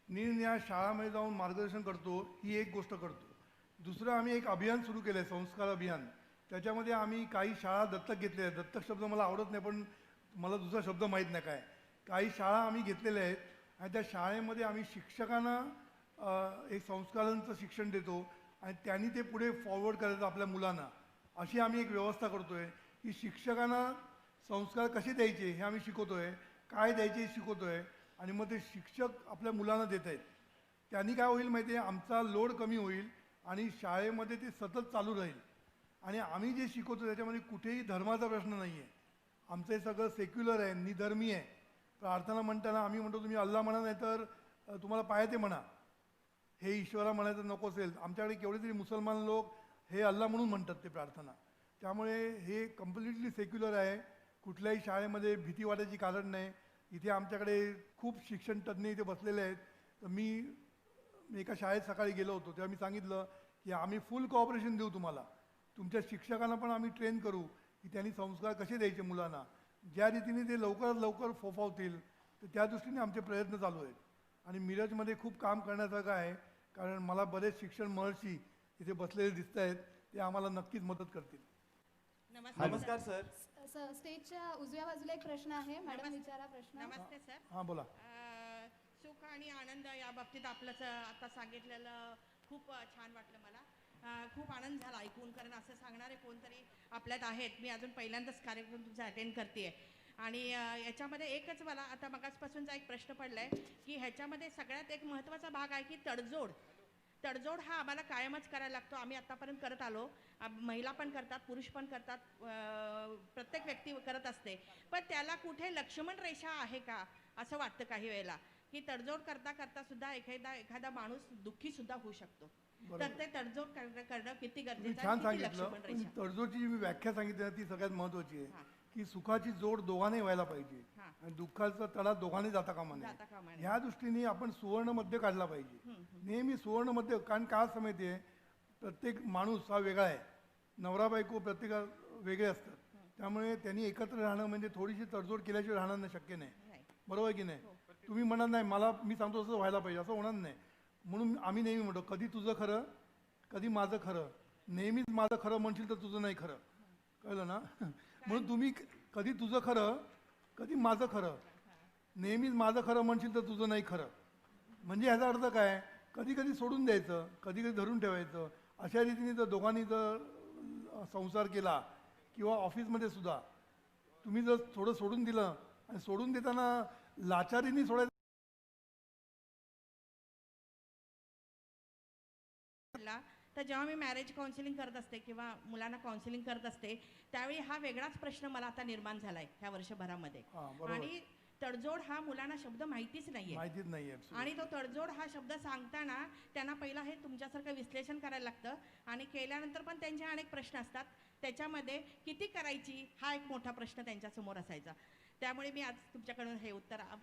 निरनिराळ्या शाळामध्ये जाऊन मार्गदर्शन करतो, ही एक गोष्ट करतो. दुसरं, आम्ही एक अभियान सुरू केलं आहे, संस्कार अभियान. त्याच्यामध्ये आम्ही काही शाळा दत्तक घेतल्या आहेत. दत्तक शब्द मला आवडत नाही, पण मला दुसरा शब्द माहीत नाही काय. काही शाळा आम्ही घेतलेल्या आहेत आणि त्या शाळेमध्ये आम्ही शिक्षकांना एक संस्कारांचं शिक्षण देतो आणि त्यांनी ते पुढे फॉरवर्ड करायचं आपल्या मुलांना. अशी आम्ही एक व्यवस्था करतो आहे की शिक्षकांना संस्कार कसे द्यायचे हे आम्ही शिकवतो आहे, काय द्यायचे हे शिकवतो आहे, आणि मग ते शिक्षक आपल्या मुलांना देत आहेत. त्यांनी काय होईल माहिती आहे, आमचा लोड कमी होईल आणि शाळेमध्ये ते सतत चालू राहील. आणि आम्ही जे शिकवतो त्याच्यामध्ये कुठेही धर्माचा प्रश्न नाही आहे. आमचं हे सगळं सेक्युलर आहे, निधर्मी आहे. प्रार्थना म्हणताना आम्ही म्हणतो तुम्ही अल्ला म्हणा, नाही तर तुम्हाला पाय ते म्हणा. हे ईश्वरा म्हणायचं नको असेल. आमच्याकडे केवढे तरी मुसलमान लोक हे अल्ला म्हणून म्हणतात ते प्रार्थना. त्यामुळे हे कम्प्लिटली सेक्युलर आहे. कुठल्याही शाळेमध्ये भीती वाटायची कारण नाही. इथे आमच्याकडे खूप शिक्षण तज्ज्ञ इथे बसलेले आहेत. तर मी एका शाळेत सकाळी गेलो होतो, तेव्हा मी सांगितलं की आम्ही फुल कॉपरेशन देऊ तुम्हाला. तुमच्या शिक्षकांना पण आम्ही ट्रेन करू की त्यांनी संस्कार कसे द्यायचे मुलांना, ज्या रीतीने ते लवकरात लवकर फोफावतील. तर त्या दृष्टीने आमचे प्रयत्न चालू आहेत. आणि मिरजमध्ये खूप काम करण्यासारखं आहे, कारण मला बरेच शिक्षण महर्षी इथे बसलेले दिसत आहेत. ते आम्हाला नक्कीच मदत करतील. नमस्कार सर. स्टेजच्या उजव्या बाजूला एक प्रश्न आहे, मॅडम विचारा प्रश्न. नमस्ते सर. हां बोला. सुख आणि आनंद या बाबतीत आपलं आता सांगितलेलं खूप छान वाटलं मला. खूप आनंद झाला ऐकून, कारण असं सांगणारे कोणतरी आपल्यात आहेत. मी अजून पहिल्यांदाच कार्यक्रम तुमचा अटेंड करते आणि याच्यामध्ये एकच मला आता मगाचपासूनचा एक प्रश्न पडला आहे की ह्याच्यामध्ये सगळ्यात एक महत्त्वाचा भाग आहे की तडजोड हा आम्हाला कायमच करायला लागतो. आम्ही आत्तापर्यंत करत आलो, महिला पण करतात, पुरुष पण करतात, प्रत्येक व्यक्ती करत असते. पण त्याला कुठे लक्ष्मण रेषा आहे का असं वाटतं काही वेळेला, की तडजोड करता करता सुद्धा एखादा माणूस दुःखी सुद्धा होऊ शकतो. तर ते तडजोड करणं किती गरजेचं छान आहे, किती सांगितलं. लक्ष्मण रेषा. तडजोडची जी मी व्याख्या सांगितली ना ती सगळ्यात महत्त्वाची आहे. हां. की सुखाची जोड दोघांनाही व्हायला पाहिजे हां. आणि दुःखाचा तडा दोघांनी जाता कामा नये. जाता कामा नये. ह्या दृष्टीने आपण सुवर्ण मध्य काढला पाहिजे. नेहमी सुवर्ण मध्य, कारण का असं माहिती आहे, प्रत्येक माणूस हा वेगळा आहे. नवरा बायको प्रत्येका वेगळे असतात. त्यामुळे त्यांनी एकत्र राहणं म्हणजे थोडीशी तडजोड केल्याशिवाय राहणं शक्य नाही. नाही. बरोबर आहे की नाही? तुम्ही म्हणत नाही मला मी सांगतो तसं व्हायला पाहिजे, असं होणार नाही. म्हणून आम्ही नेहमी म्हणतो कधी तुझं खरं कधी माझं खरं. नेहमीच माझं खरं म्हणशील तर तुझं नाही खरं. कळलं ना? म्हणून तुम्ही कधी तुझं खरं कधी माझं खरं, नेहमीच माझं खरं म्हणशील तर तुझं नाही खरं. म्हणजे ह्याचा अर्थ काय, कधी कधी सोडून द्यायचं, कधी कधी धरून ठेवायचं. अशा रीतीने जर दोघांनी जर संसार केला किंवा ऑफिसमध्ये सुद्धा तुम्ही जर थोडं सोडून दिलं, आणि सोडून देताना लाचारीने सोडायचं. ला तर जेव्हा मी मॅरेज काउन्सिलिंग करत असते किंवा मुलांना काउन्सिलिंग करत असते त्यावेळी हा वेगळाच प्रश्न मला आता निर्माण झालाय ह्या वर्षभरामध्ये. हां, बरोबर. आणि तडजोड हा मुलांना शब्द माहितीच नाहीये. माहितीच नाही आहे. आणि तो तडजोड हा शब्द सांगताना त्यांना पहिला हे तुमच्यासारखं विश्लेषण करायला लागतं आणि केल्यानंतर पण त्यांचे अनेक प्रश्न असतात. त्याच्यामध्ये किती करायची हा एक मोठा प्रश्न त्यांच्यासमोर असायचा. त्यामुळे मी आज तुमच्याकडून हे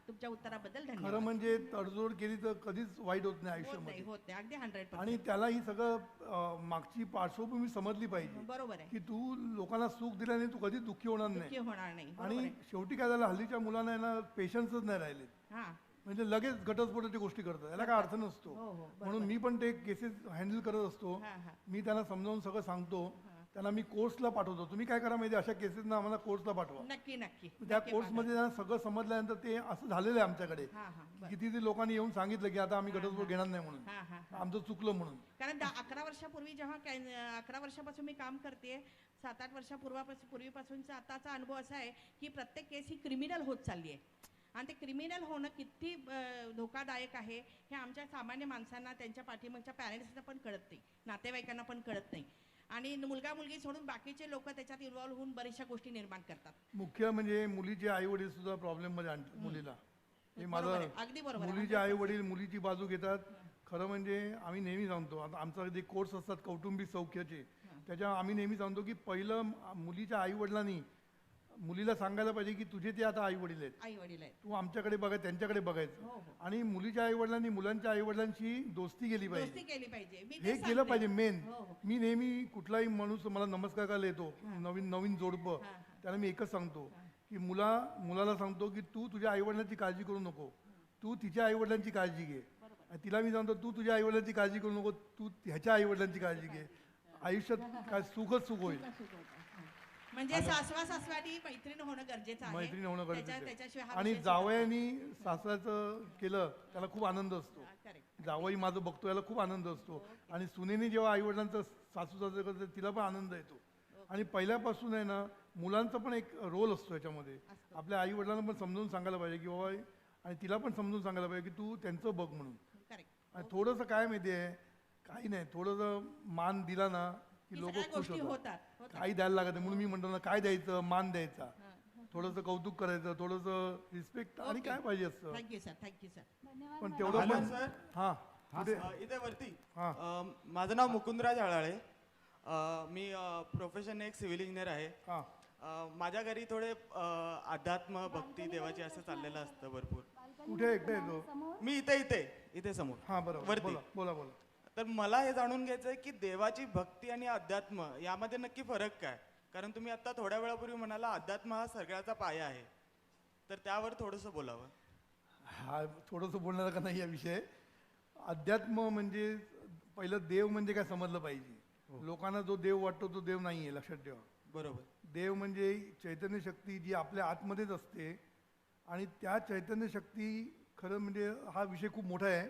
तुमच्या उत्तराबद्दल खरं धन्यवाद. म्हणजे तडजोड केली तर कधीच वाईट होत नाही होत नाही आयुष्यामध्ये. होत नाही अगदी 100%. आणि त्याला ही सगळं मागची पार्श्वभूमी समजली पाहिजे बरोबर आहे. की तू लोकांना सुख दिल्याने तू कधी दुःखी होणार दुःखी नाही. होणार नाही. बरोबर आणि आहे. शेवटी काय झालं, हल्लीच्या मुलांना आहे ना पेशन्सच नाही राहिले. हा म्हणजे लगेच घटस्फोटाची गोष्टी करतात, याला काय अर्थ नसतो. हो, हो, बरोबर. म्हणून मी पण ते केसेस हँडल करत असतो. हा, हा. मी त्यांना समजावून सगळं सांगतो. त्यांना मी कोर्सला पाठवतो, तुम्ही काय करा माहिती, अशा केसेसना आम्हाला कोर्सला पाठवा. नक्की नक्की त्या नक्की कोर्समध्ये त्यांना सगळं समजल्यानंतर ते असं झालेलं आहे आमच्याकडे. हा, हा, बरं. किती लोकांनी येऊन सांगितलं की आता आम्ही घटस्फोट घेणार नाही म्हणून, हा, हा, हा. आमचं चुकलं म्हणून. कारण 11 वर्षापूर्वी जेव्हा 11 वर्षापासून मी काम करते, 7-8 वर्षापूर्वीपासूनचा आताचा अनुभव असा आहे की प्रत्येक केस ही क्रिमिनल होत चालली आहे. आणि ते क्रिमिनल होणं किती धोकादायक आहे हे आमच्या सामान्य माणसांना, त्यांच्या पाठीमागच्या पॅरेंट्सना पण कळत नाही, नातेवाईकांना पण कळत नाही. आणि मुलगा मुलगी सोडून बाकीचे लोक त्याच्यात इन्व्हॉल्व्ह होऊन बऱ्याचशा गोष्टी निर्माण करतात. मुख्य म्हणजे मुलीचे आई वडील सुद्धा प्रॉब्लेम मध्ये आणतात मुलीला. हे बरोबर आहे, माझं अगदी बरोबर आहे. मुलीचे आई वडील मुलीची बाजू घेतात. खरं म्हणजे आम्ही नेहमी सांगतो, आता आमचा जे कोर्स असतात कौटुंबिक सौख्याचे, त्याच्या आम्ही नेहमी सांगतो की पहिलं मुलीच्या आई वडिलांनी मुलीला सांगायला पाहिजे की तुझे ते आता आई वडील आहेत, आई वडील आहेत. तू आमच्याकडे बघायचं, त्यांच्याकडे हो, बघायचं. हो. आणि मुलीच्या आई वडिलांनी मुलांच्या आई वडिलांशी दोस्ती केली दोस्ती पाहिजे. केली पाहिजे. मी हे तेच केलं सांगते. पाहिजे मेन. हो, हो. मी नेहमी कुठलाही माणूस मला नमस्कार करायला येतो, नवीन नवीन जोडपं, हा, हा. त्याला मी एकच सांगतो की मुलाला सांगतो की तू तुझ्या आईवडिलांची काळजी करू नको, तू तिच्या आईवडिलांची काळजी घे. आणि तिला मी सांगतो तू तुझ्या आईवडिलांची काळजी करू नको, तू ह्याच्या आईवडिलांची काळजी घे. आयुष्यात काय सुखच सुख होईल. म्हणजे सासवा सासवाटी मैत्रीण होणं गरजेचं आहे. मैत्रीण होणं गरजेचं त्याच्याशिवाय आहे. हा आणि विषय सुटत जावयानी सासऱ्याचं केलं त्याला खूप आनंद असतो. नाही. Correct. जावई माझं बघतो याला खूप आनंद असतो. आणि सुनेने जेव्हा आईवडिलांचं सासू सासरे करते तिला पण आनंद येतो. आणि पहिल्यापासून आहे ना मुलांचा पण एक रोल असतो याच्यामध्ये. आपल्या आई वडिलांना पण समजून सांगायला पाहिजे की बाबा, आणि तिला पण समजून सांगायला पाहिजे की तू त्यांचं बघ म्हणून. Correct. आणि थोडंसं काय माहिती आहे, काही नाही, थोडंसं मान दिला ना की की लोक सगळ्या खुश गोष्टी होतात. होतात. काही द्यायला लागत नाही. म्हणून मी म्हणतो ना, काय द्यायचं, मान द्यायचा, थोडंसं कौतुक करायचं, थोडंसं रिस्पेक्ट, आणि Okay. काय पाहिजे असतं. Thank you sir. Thank you sir. धन्यवाद पण मॅडम. तेवढं हॅलो पण सर. हां कुठे इथे वरती हां माझं नाव मुकुंदराज हळाळे. मी प्रोफेशन एक सिव्हिल इंजिनियर आहे. हां माझ्या घरी थोडे अध्यात्म भक्ती देवाची असं चाललेलं असतं भरपूर. कुठे एकटं येतो. समोर मी इथे समोर हां बरोबर, वरती. बोला बोला बोला. तर मला हे जाणून घ्यायचं आहे की देवाची भक्ती आणि अध्यात्म यामध्ये नक्की फरक काय? कारण तुम्ही आता थोड्या वेळापूर्वी म्हणाला अध्यात्म हा सगळ्याचा पाया आहे, तर त्यावर थोडंसं बोलावं. हा थोडंसं बोलणार का नाही या विषय. अध्यात्म म्हणजे पहिलं देव म्हणजे काय समजलं पाहिजे. लोकांना जो देव वाटतो तो देव नाही आहे, लक्षात ठेवा. बरोबर. देव म्हणजे चैतन्य शक्ती जी आपल्या आतमध्येच असते. आणि त्या चैतन्य शक्ती, खरं म्हणजे हा विषय खूप मोठा आहे,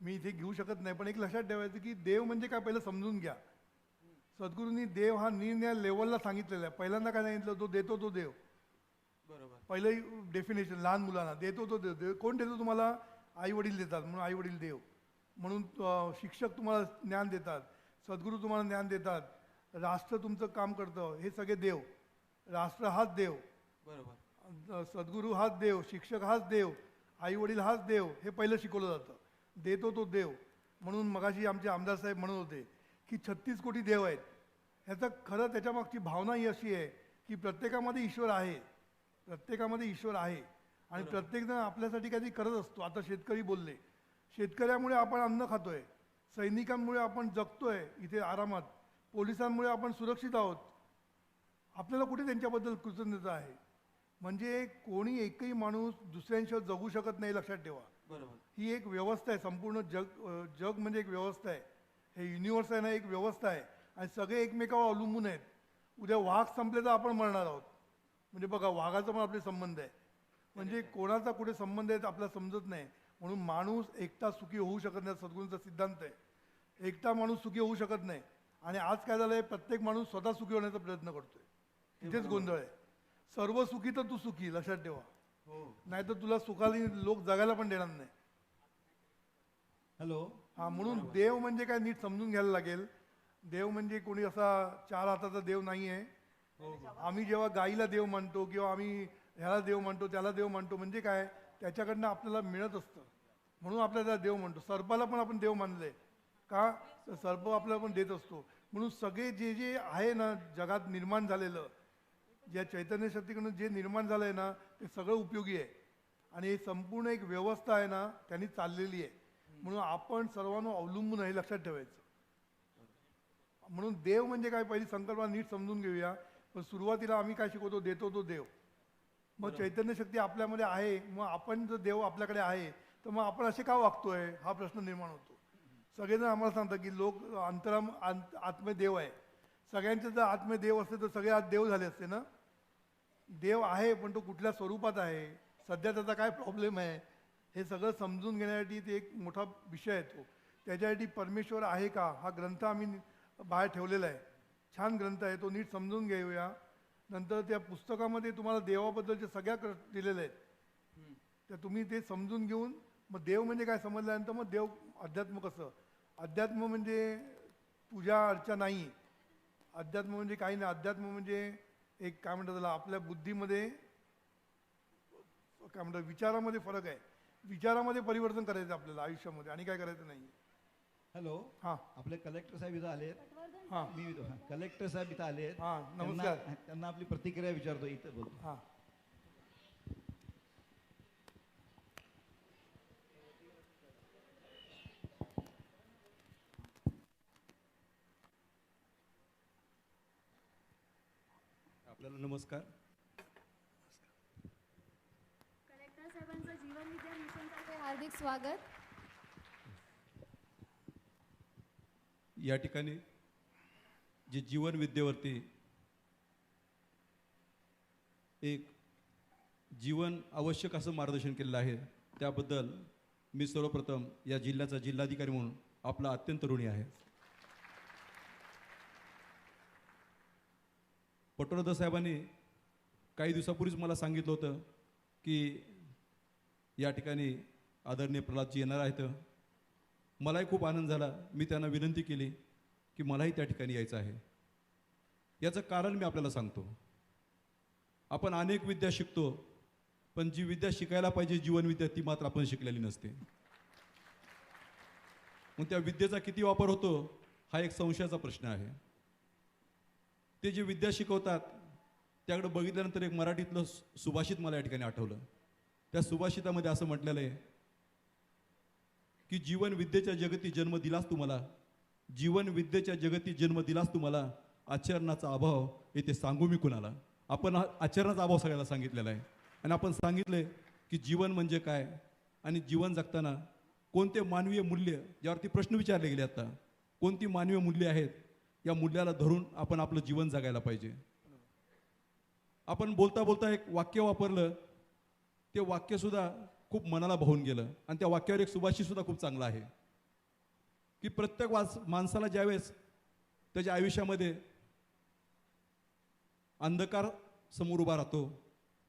मी इथे घेऊ शकत नाही. पण एक लक्षात ठेवायचं की देव म्हणजे काय पहिलं समजून घ्या. सद्गुरूंनी देव हा निरनिळ्या लेवलला सांगितलेला आहे. पहिल्यांदा काय सांगितलं, जो देतो तो देव. बरोबर. पहिलं डेफिनेशन लहान मुलांना, देतो तो देव. देव कोण देतो तुम्हाला? आई वडील देतात, म्हणून आई वडील देव. म्हणून शिक्षक तुम्हाला ज्ञान देतात, सद्गुरू तुम्हाला ज्ञान देतात, राष्ट्र तुमचं काम करतं, हे सगळे देव. राष्ट्र हाच देव, बरोबर. सद्गुरू हाच देव, शिक्षक हाच देव, आई वडील हाच देव, हे पहिलं शिकवलं जातं. देतो तो देव. म्हणून मगाशी आमचे आमदार साहेब म्हणत होते की 36 कोटी देव आहेत. ह्याचं खरं त्याच्यामागची भावना ही अशी आहे की प्रत्येकामध्ये ईश्वर आहे, प्रत्येकामध्ये ईश्वर आहे. आणि प्रत्येकजण आपल्यासाठी काहीतरी करत असतो. आता शेतकरी बोलले, शेतकऱ्यामुळे आपण अन्न खातोय, सैनिकांमुळे आपण जगतोय इथे आरामात, पोलिसांमुळे आपण सुरक्षित आहोत. आपल्याला कुठे त्यांच्याबद्दल कृतज्ञता आहे? म्हणजे कोणी एकही माणूस दुसऱ्यांशिवाय जगू शकत नाही, लक्षात ठेवा. बरोबर. ही एक व्यवस्था आहे. संपूर्ण जग म्हणजे एक व्यवस्था आहे. हे युनिवर्स आहे ना, एक व्यवस्था आहे. आणि सगळे एकमेकावर अवलंबून आहेत. उद्या वाघ संपले तर आपण मरणार आहोत. म्हणजे बघा, वाघाचा पण आपले संबंध आहे. म्हणजे कोणाचा कुठे संबंध आहे आपल्याला समजत नाही. म्हणून माणूस एकटा सुखी होऊ शकत नाही, सद्गुरूंचा सिद्धांत आहे. एकटा माणूस सुखी होऊ शकत नाही. आणि आज काय झालंय, प्रत्येक माणूस स्वतः सुखी होण्याचा प्रयत्न करतोय. इथेच गोंधळ आहे. सर्व सुखी तर तू सुखी, लक्षात ठेवा. नाही तर तुला सुखाने लोक जगायला पण देणार नाही. हॅलो. हा, म्हणून देव म्हणजे काय नीट समजून घ्यायला लागेल. देव म्हणजे कोणी असा 4 हाताचा देव नाही आहे. आम्ही जेव्हा गाईला देव मानतो किंवा आम्ही ह्याला देव मानतो त्याला देव मानतो, म्हणजे काय, त्याच्याकडनं आपल्याला मिळत असतं म्हणून आपल्याला देव म्हणतो. सर्पाला पण आपण देव मानले का, तर सर्प आपल्याला पण देत असतो. म्हणून सगळे जे जे आहे ना जगात निर्माण झालेलं, ज्या चैतन्य शक्तीकडून जे निर्माण झालं आहे ना, ते सगळं उपयोगी आहे. आणि हे संपूर्ण एक व्यवस्था आहे ना त्यांनी चाललेली आहे. म्हणून आपण सर्वांना अवलंबून आहे, लक्षात ठेवायचं. म्हणून देव म्हणजे काय, पहिली संकल्पना नीट समजून घेऊया. पण सुरुवातीला आम्ही काय शिकवतो, देतो तो देव. मग चैतन्य शक्ती आपल्यामध्ये आहे, मग आपण जर देव आपल्याकडे आहे तर मग आपण असे का वागतोय हा प्रश्न निर्माण होतो. सगळेजण आम्हाला सांगतात की लोक आत्मे देव आहे. सगळ्यांचे जर आत्मे देव असते तर सगळे आज देव झाले असते ना. देव आहे, पण तो कुठल्या स्वरूपात आहे, सध्या त्याचा काय प्रॉब्लेम आहे, हे सगळं समजून घेण्यासाठी ते एक मोठा विषय आहे. तो त्याच्यासाठी परमेश्वर आहे का हा ग्रंथ आम्ही बाहेर ठेवलेला आहे. छान ग्रंथ आहे, तो नीट समजून घेऊया. नंतर त्या पुस्तकामध्ये तुम्हाला देवाबद्दलचे सगळ्या दिलेले आहेत. तर तुम्ही ते समजून घेऊन मग देव म्हणजे काय समजल्यानंतर मग देव अध्यात्म कसं. अध्यात्म म्हणजे पूजा अर्चा नाही. अध्यात्म म्हणजे काही नाही. अध्यात्म म्हणजे एक काय म्हणतात त्याला, आपल्या बुद्धीमध्ये काय म्हणतात विचारामध्ये फरक आहे. विचारामध्ये परिवर्तन करायचं आपल्याला आयुष्यामध्ये, आणि काय करायचं नाही. हॅलो. हां आपले कलेक्टर साहेब इथं आलेत. हां मी कलेक्टर साहेब इथं आलेत. हां नमस्कार. त्यांना आपली प्रतिक्रिया विचारतो, इथं बोलतो. हां आपल्याला नमस्कार. कलेक्टर साहेबांचं जीवन विद्या मिशनतर्फे हार्दिक स्वागत. या ठिकाणी जे जीवन विद्येवरती एक जीवन आवश्यक असं मार्गदर्शन केलेलं आहे, त्याबद्दल मी सर्वप्रथम या जिल्ह्याचा जिल्हाधिकारी म्हणून आपला अत्यंत ऋणी आहे. पटवर्धन साहेबांनी काही दिवसापूर्वीच मला सांगितलं होतं की या ठिकाणी आदरणीय प्रल्हादजी येणार आहेत. मलाही खूप आनंद झाला. मी त्यांना विनंती केली की मलाही त्या ठिकाणी यायचं आहे. याचं कारण मी आपल्याला सांगतो. आपण अनेक विद्या शिकतो, पण जी विद्या शिकायला पाहिजे जीवनविद्या ती मात्र आपण शिकलेली नसते. मग त्या विद्येचा किती वापर होतो हा एक संशयाचा प्रश्न आहे. ते जे विद्या शिकवतात त्याकडे बघितल्यानंतर एक मराठीतलं सुभाषित मला या ठिकाणी आठवलं. त्या सुभाषितामध्ये असं म्हटलेलं आहे की जीवन विद्येच्या जगती जन्म दिलास तुम्हाला, जीवन विद्येच्या जगती जन्म दिलास तुम्हाला, आचरणाचा अभाव येथे सांगू मी कुणाला. आपण आचरणाचा अभाव सगळ्याला सांगितलेला आहे. आणि आपण सांगितले की जीवन म्हणजे काय आणि जीवन जगताना कोणते मानवीय मूल्य, ज्यावरती प्रश्न विचारले गेले आता, कोणती मानवीय मूल्य आहेत, या मूल्याला धरून आपण आपलं जीवन जगायला पाहिजे. आपण बोलता बोलता एक वाक्य वापरलं, ते वाक्यसुद्धा खूप मनाला भावून गेलं. आणि त्या वाक्यावर एक सुभाषितसुद्धा खूप चांगला आहे की प्रत्येक माणसाला ज्यावेळेस त्याच्या आयुष्यामध्ये अंधकार समोर उभा राहतो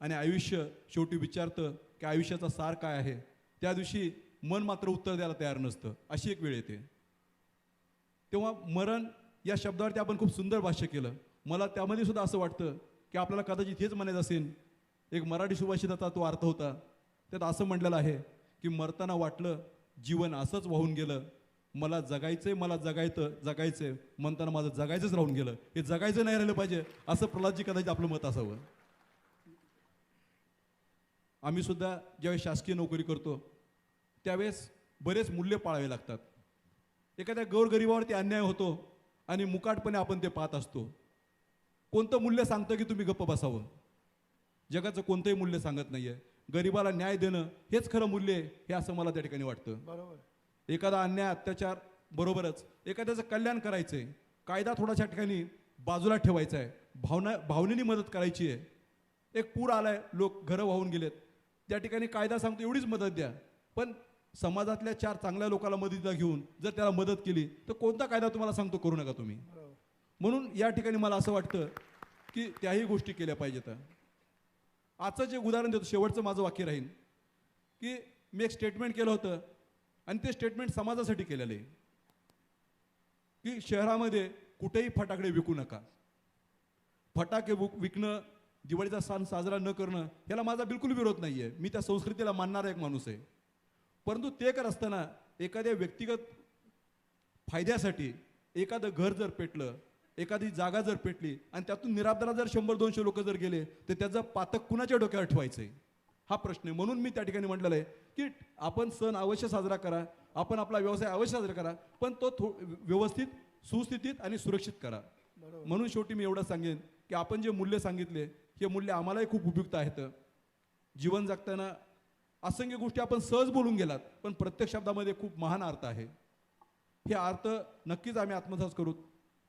आणि आयुष्य शेवटी विचारतं की आयुष्याचा सार काय आहे, त्या दिवशी मन मात्र उत्तर द्यायला तयार नसतं. अशी एक वेळ येते. तेव्हा मरण या शब्दावरती आपण खूप सुंदर भाष्य केलं. मला त्यामध्ये सुद्धा असं वाटतं की आपल्याला कदाचित हेच म्हणायचं असेल. एक मराठी सुभाषिताचा तो अर्थ होता. त्यात असं म्हटलेलं आहे की मरताना वाटलं जीवन असंच वाहून गेलं, मला जगायचंय, मला जगायचंय म्हणताना माझं जगायचंच राहून गेलं. हे जगायचं नाही राहिलं पाहिजे असं प्रल्हादजी कदाचित आपलं मत असावं. आम्ही सुद्धा ज्यावेळेस शासकीय नोकरी करतो त्यावेळेस बरेच मूल्य पाळावे लागतात. एखाद्या गोरगरिबावरती अन्याय होतो आणि मुकाटपणे आपण ते पाहत असतो. कोणतं मूल्य सांगतं की तुम्ही गप्प बसावं? जगाचं कोणतंही मूल्य सांगत नाहीये. गरिबाला न्याय देणं हेच खरं मूल्य आहे, हे असं मला त्या ठिकाणी वाटतं. बरोबर. एखादा अन्याय अत्याचार बरोबरच एखाद्याचं कल्याण करायचंय, कायदा थोडाशा ठिकाणी बाजूला ठेवायचा आहे, भावनेनी मदत करायची आहे. एक पूर आलाय, लोक घरं वाहून गेलेत, त्या ठिकाणी कायदा सांगतो एवढीच मदत द्या, पण समाजातल्या 4 चांगल्या लोकांना मदतीला घेऊन जर त्याला मदत केली तर कोणता कायदा तुम्हाला सांगतो करू नका तुम्ही. म्हणून या ठिकाणी मला असं वाटतं की त्याही गोष्टी केल्या पाहिजेत. आजचं जे उदाहरण देतो, शेवटचं माझं वाक्य राहील की मी एक स्टेटमेंट केलं होतं आणि ते स्टेटमेंट समाजासाठी केलेलं आहे की शहरामध्ये कुठेही फटाकडे विकू नका. फटाके विकणं, दिवाळीचा सण साजरा न करणं याला माझा बिलकुल विरोध नाही आहे. मी त्या संस्कृतीला मानणारा एक माणूस आहे. परंतु ते करत असताना एखाद्या व्यक्तिगत फायद्यासाठी एखादं घर जर पेटलं, एखादी जागा जर पेटली आणि त्यातून निराधार जर 100-200 लोक जर गेले तर त्याचं पातक कुणाच्या डोक्यावर ठेवायचं आहे, हा प्रश्न आहे. म्हणून मी त्या ठिकाणी म्हटलेलं आहे की आपण सण अवश्य साजरा करा, आपण आपला व्यवसाय अवश्य साजरा करा, पण तो व्यवस्थित, सुस्थितीत आणि सुरक्षित करा. म्हणून शेवटी मी एवढं सांगेन की आपण जे मूल्य सांगितले हे मूल्य आम्हालाही खूप उपयुक्त आहेत. जीवन जगताना असंख्य गोष्टी आपण सहज बोलून गेलात, पण प्रत्येक शब्दामध्ये खूप महान अर्थ आहे. हे अर्थ नक्कीच आम्ही आत्मसात करू.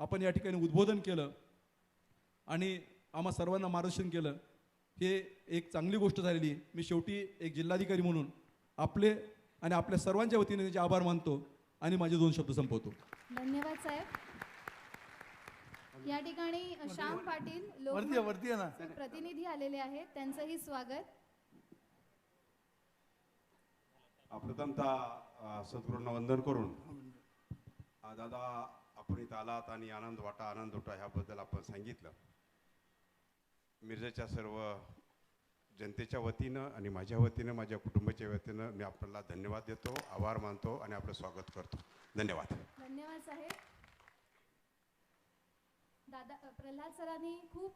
आपण या ठिकाणी उद्बोधन केलं आणि आम्हा सर्वांना मार्गदर्शन केलं, हे एक चांगली गोष्ट झालेली. मी शेवटी एक जिल्हाधिकारी म्हणून आपले आणि आपल्या सर्वांच्या वतीने त्याचे आभार मानतो आणि माझे 2 शब्द संपवतो. धन्यवाद साहेब. या ठिकाणी श्याम पाटील वरती आहे ना, प्रतिनिधी आलेले आहेत, त्यांचंही स्वागत. प्रथमतः सद्गुरूंना वंदन करून दादा आपण इथं आलात आणि आनंद उठा ह्याबद्दल आपण सांगितलं. मिरजेच्या सर्व जनतेच्या वतीनं आणि माझ्या वतीनं, माझ्या कुटुंबाच्या वतीनं मी आपल्याला धन्यवाद देतो, आभार मानतो आणि आपलं स्वागत करतो. धन्यवाद. धन्यवाद साहेब. दादा प्रल्हाद सरांनी खूप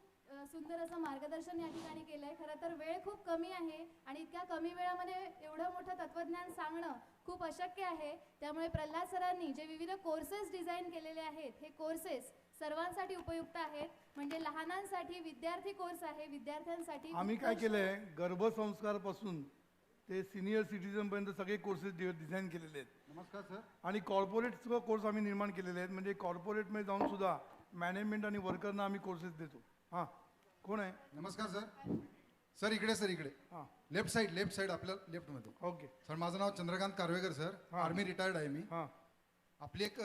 सुंदर असं मार्गदर्शन या ठिकाणी केलंय. खरं तर वेळ खूप कमी आहे आणि इतक्या कमी वेळामध्ये एवढं मोठं तत्वज्ञान सांगणं खूप अशक्य आहे. त्यामुळे प्रल्हाद सरांनी जे विविध कोर्सेस डिझाईन केलेले आहेत, हे कोर्सेस सर्वांसाठी उपयुक्त आहेत. म्हणजे लहानांसाठी विद्यार्थी कोर्स आहे, विद्यार्थ्यांसाठी आम्ही काय केलंय, गर्भसंस्कारपासून ते सिनियर सिटीजन पर्यंत सगळे कोर्सेस डिझाईन केलेले आहेत. नमस्कार सर. आणि कॉर्पोरेट कोर्स आम्ही निर्माण केलेले आहेत. म्हणजे कॉर्पोरेटमध्ये जाऊन सुद्धा मॅनेजमेंट आणि वर्करना आम्ही कोर्सेस देतो. हां, कोण आहे? नमस्कार सर. सर इकडे, सर इकडे. हां, लेफ्ट साईड आपल्या लेफ्टमध्ये. ओके सर माझं नाव चंद्रकांत कारवेकर सर, आर्मी रिटायर्ड आहे मी. हां, आपली एक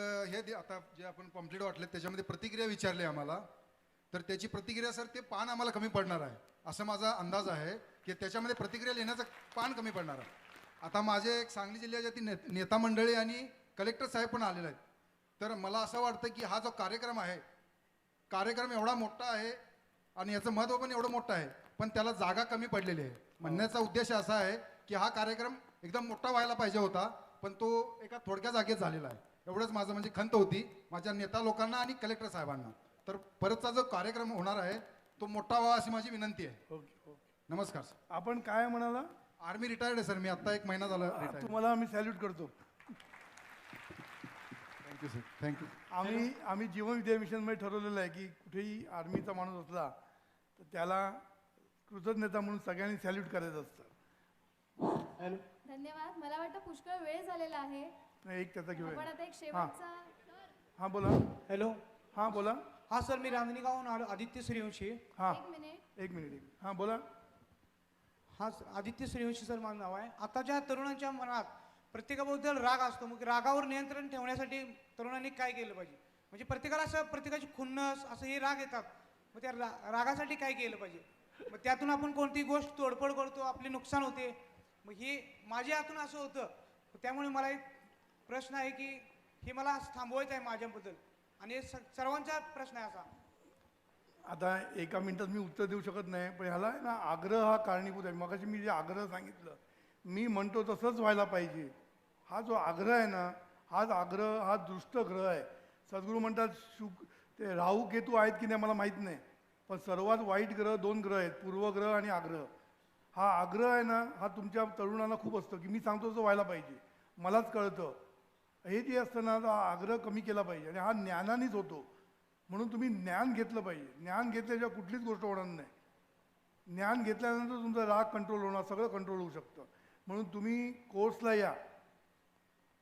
आता जे आपण पॉम्पलेट वाटले त्याच्यामध्ये प्रतिक्रिया विचारली आम्हाला, तर त्याची प्रतिक्रिया सर ते पान आम्हाला कमी पडणार आहे असं माझा अंदाज आहे की त्याच्यामध्ये प्रतिक्रिया लिहिण्याचं पान कमी पडणार आहे. आता माझे एक सांगली जिल्ह्याच्या ती नेता मंडळी आणि कलेक्टर साहेब पण आलेले आहेत. तर मला असं वाटतं की हा जो कार्यक्रम एवढा मोठा आहे आणि याचं महत्त्व पण एवढं मोठं आहे, पण त्याला जागा कमी पडलेली आहे. म्हणण्याचा उद्देश असा आहे की हा कार्यक्रम एकदम मोठा व्हायला पाहिजे होता, पण तो एका थोडक्या जागेत झालेला आहे. एवढंच माझं म्हणजे खंत होती माझ्या नेता लोकांना आणि कलेक्टर साहेबांना. तर परतचा जो कार्यक्रम होणार आहे तो मोठा व्हावा अशी माझी विनंती आहे. ओके. नमस्कार सर. आपण काय म्हणाला? आर्मी रिटायर्ड आहे सर मी, आत्ता 1 महिना झाला रिटायर्ड. तुम्हाला आम्ही सॅल्यूट करतो. Thank you sir, thank you. आम्ही जीवन विद्या मिशनमध्ये ठरवलेलं आहे की कुठेही आर्मीचा माणूस असला तर त्याला कृतज्ञता म्हणून सगळ्यांनी सॅल्यूट करायचं असतं. धन्यवाद. मला वाटतं पुष्कळ वेळ झालेला आहे. नाही, एक त्याचा घेऊया. आपण आता एक शेवटचा. हां बोला. हॅलो. हां बोला. हा सर, मी रांजणगावहून आलो, आदित्य सूर्यवंशी. हां, एक मिनिट. हां बोला. हा आदित्य सूर्यवंशी सर माझं नाव आहे. आताच्या तरुणांच्या मनात प्रत्येकाबद्दल राग असतो, मग रागावर नियंत्रण ठेवण्यासाठी तरुणांनी काय केलं पाहिजे? म्हणजे प्रत्येकाला असं प्रत्येकाची खुन्नस असं हे राग येतात, मग त्या रागासाठी काय केलं पाहिजे? मग त्यातून आपण कोणती गोष्ट तोडफोड करतो, आपले नुकसान होते. मग हे माझ्या हातून असं होतं. त्यामुळे मला एक प्रश्न आहे की हे मला थांबवायचं आहे माझ्याबद्दल, आणि सर्वांचा प्रश्न आहे असा. आता एका मिनिटात मी उत्तर देऊ शकत नाही, पण ह्याला ना आग्रह हा कारणीभूत आहे. मगाशी मी जे आग्रह सांगितलं, मी म्हणतो तसंच व्हायला पाहिजे. हा जो आग्रह आहे ना, हाच आग्रह हा दुष्ट ग्रह आहे. सद्गुरू म्हणतात ते राहू केतू आहेत की नाही मला माहीत नाही, पण सर्वात वाईट ग्रह 2 ग्रह आहेत, पूर्वग्रह आणि आग्रह. हा आग्रह आहे ना, हा तुमच्या तरुणांना खूप असतो की मी सांगतो तसं व्हायला पाहिजे, मलाच कळतं. हे जे असतं ना, हा आग्रह कमी केला पाहिजे आणि हा ज्ञानानेच होतो. म्हणून तुम्ही ज्ञान घेतलं पाहिजे. ज्ञान घेतल्याशिवाय कुठलीच गोष्ट होणार नाही. ज्ञान घेतल्यानंतर तुमचा राग कंट्रोल होणार, सगळं कंट्रोल होऊ शकतं. म्हणून तुम्ही कोर्सला या,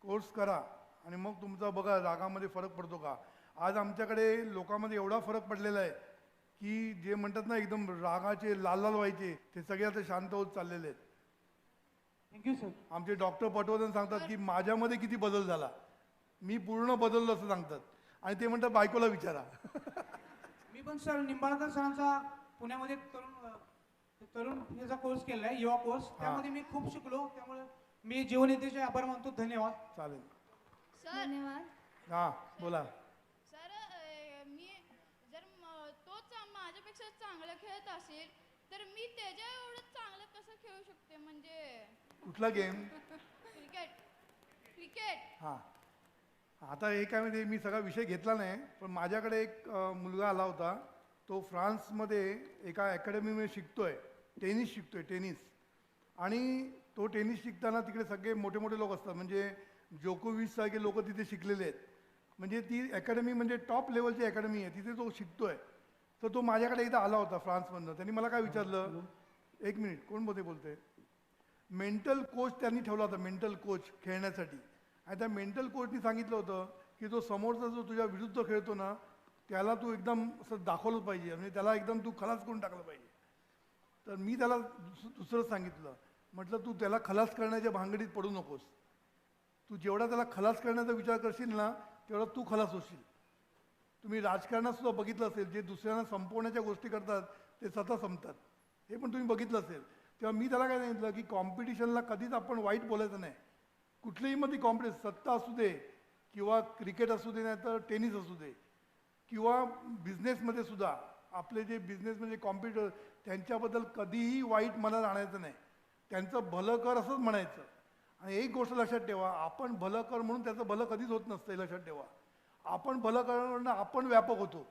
कोर्स करा आणि मग तुमचा बघा रागामध्ये फरक पडतो का. आज आमच्याकडे लोकांमध्ये एवढा फरक पडलेला आहे की जे म्हणतात ना एकदम रागाचे लाल लाल व्हायचे, ते सगळे आता शांत होत चाललेले आहेत. Thank you sir. आमचे डॉक्टर पटवर्धन सांगतात की माझ्यामध्ये किती बदल झाला, मी पूर्ण बदललो असं सांगतात. आणि ते म्हणतात बायकोला विचारा. मी पण सर निंबाळकर सरांचा पुण्यामध्ये तरुण याचा कोर्स केलाय, युवा कोर्स. त्यामध्ये मी खूप शिकलो. त्यामुळे मी जीवननेतेचे आभार मानतो. धन्यवाद. चालेल. धन्यवाद. हां बोला. सर मी जर तोच माझ्यापेक्षा चांगलं खेळत असेल तर मी त्याच्या एवढं चांगलं कसं खेळू शकते? म्हणजे कुठला गेम? क्रिकेट. क्रिकेट. हां आता हे काय म्हणजे मी सगळा विषय घेतला नाही, पण माझ्याकडे एक मुलगा आला होता. तो फ्रान्समध्ये एका अकॅडमीमध्ये शिकतोय, टेनिस शिकतोय, टेनिस. आणि तो टेनिस शिकताना तिकडे सगळे मोठे मोठे लोक असतात, म्हणजे जोकोविच सारखे लोक तिथे शिकलेले आहेत. म्हणजे ती अकॅडमी म्हणजे टॉप लेवलची अकॅडमी आहे, तिथे तो शिकतोय. तर तो माझ्याकडे इथं आला होता फ्रान्समधनं. त्यांनी मला काय विचारलं, एक मिनिट कोण बोलते, मेंटल कोच त्यांनी ठेवला होता, मेंटल कोच खेळण्यासाठी. आणि त्या मेंटल कोचनी सांगितलं होतं की तो समोरचा जो तुझ्या विरुद्ध खेळतो ना त्याला तू एकदम असं दाखवलं पाहिजे, म्हणजे त्याला एकदम तू खलास करून टाकलं पाहिजे. तर मी त्याला दुसरं सांगितलं, म्हटलं तू त्याला खलास करण्याच्या भांगडीत पडू नकोस. तू जेवढा त्याला खलास करण्याचा विचार करशील ना तेवढा तू खलास होशील. तुम्ही राजकारणात सुद्धा बघितलं असेल, जे दुसऱ्यांना संपवण्याच्या गोष्टी करतात ते स्वतः संपतात, हे पण तुम्ही बघितलं असेल. तेव्हा मी त्याला काय सांगितलं की कॉम्पिटिशनला कधीच आपण वाईट बोलायचं नाही. कुठलीही मध्ये कॉम्पिटिशन, सत्ता असू दे किंवा क्रिकेट असू दे, नाही तर टेनिस असू दे, किंवा बिझनेसमध्ये सुद्धा आपले जे बिझनेस म्हणजे कॉम्पिटिटर त्यांच्याबद्दल कधीही वाईट मनात आणायचं नाही. त्यांचं भलं कर असंच म्हणायचं. आणि एक गोष्ट लक्षात ठेवा, आपण भलं कर म्हणून त्याचं भलं कधीच होत नसतं, हे लक्षात ठेवा. आपण भलं करणं आपण व्यापक होतो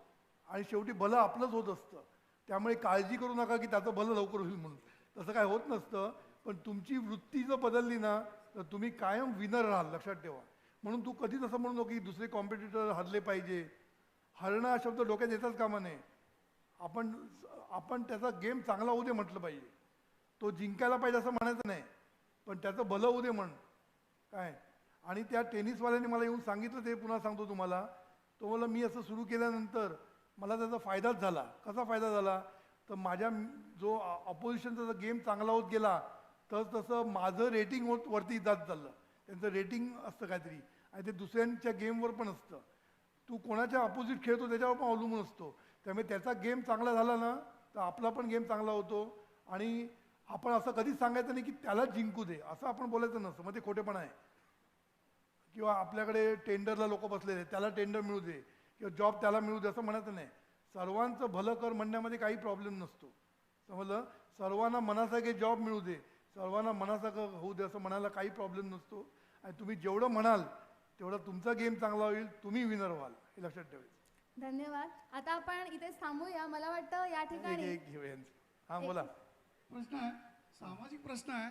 आणि शेवटी भलं आपलंच होत असतं. त्यामुळे काळजी करू नका की त्याचं भलं लवकर होईल म्हणून, तसं काय होत नसतं. पण तुमची वृत्ती जर बदलली ना तर तुम्ही कायम विनर राहाल, लक्षात ठेवा. म्हणून तू कधीच असं म्हणू नको की दुसरे कॉम्पिटिटर हरले पाहिजे. हरणं हा शब्द डोक्यात येताच कामा नये. आपण त्याचा गेम चांगला होऊ दे म्हटलं पाहिजे. तो जिंकायला पाहिजे असं म्हणायचं नाही, पण त्याचं भलं होऊ दे म्हण काय. आणि त्या टेनिसवाल्याने मला येऊन सांगितलं, ते पुन्हा सांगतो तुम्हाला. तो मला मी असं सुरू केल्यानंतर मला त्याचा फायदाच झाला. कसा फायदा झाला तर माझ्या जो ऑपोजिशनचा जर गेम चांगला होत गेला तर तसं माझं रेटिंग वरती जात चाललं. त्यांचं रेटिंग असतं काहीतरी, आणि ते दुसऱ्यांच्या गेमवर पण असतं. तू कोणाच्या अपोजिट खेळतो त्याच्यावर पण अवलंबून असतो. त्यामुळे त्याचा गेम चांगला झाला ना तर आपला पण गेम चांगला होतो. आणि आपण असं कधीच सांगायचं नाही की त्यालाच जिंकू दे, असं आपण बोलायचं नसतं, मग ते खोटेपणा आहे. किंवा आपल्याकडे टेंडरला लोक बसलेले, त्याला टेंडर मिळू दे किंवा जॉब त्याला मिळू दे असं म्हणायचं नाही. सर्वांचं भलं कर म्हणण्यामध्ये काही प्रॉब्लेम नसतो, समजलं. सर्वांना मनासारखे जॉब मिळू दे, सर्वांना मनासारखं होऊ दे असं म्हणायला काही प्रॉब्लेम नसतो. आणि तुम्ही जेवढं म्हणाल तेवढा तुमचा गेम चांगला होईल, तुम्ही विनर व्हाल, हे लक्षात ठेवायचं. धन्यवाद. आता आपण इथेच थांबूया. मला वाटतं या ठिकाणी हां बोला. प्रश्न आहे, सामाजिक प्रश्न आहे.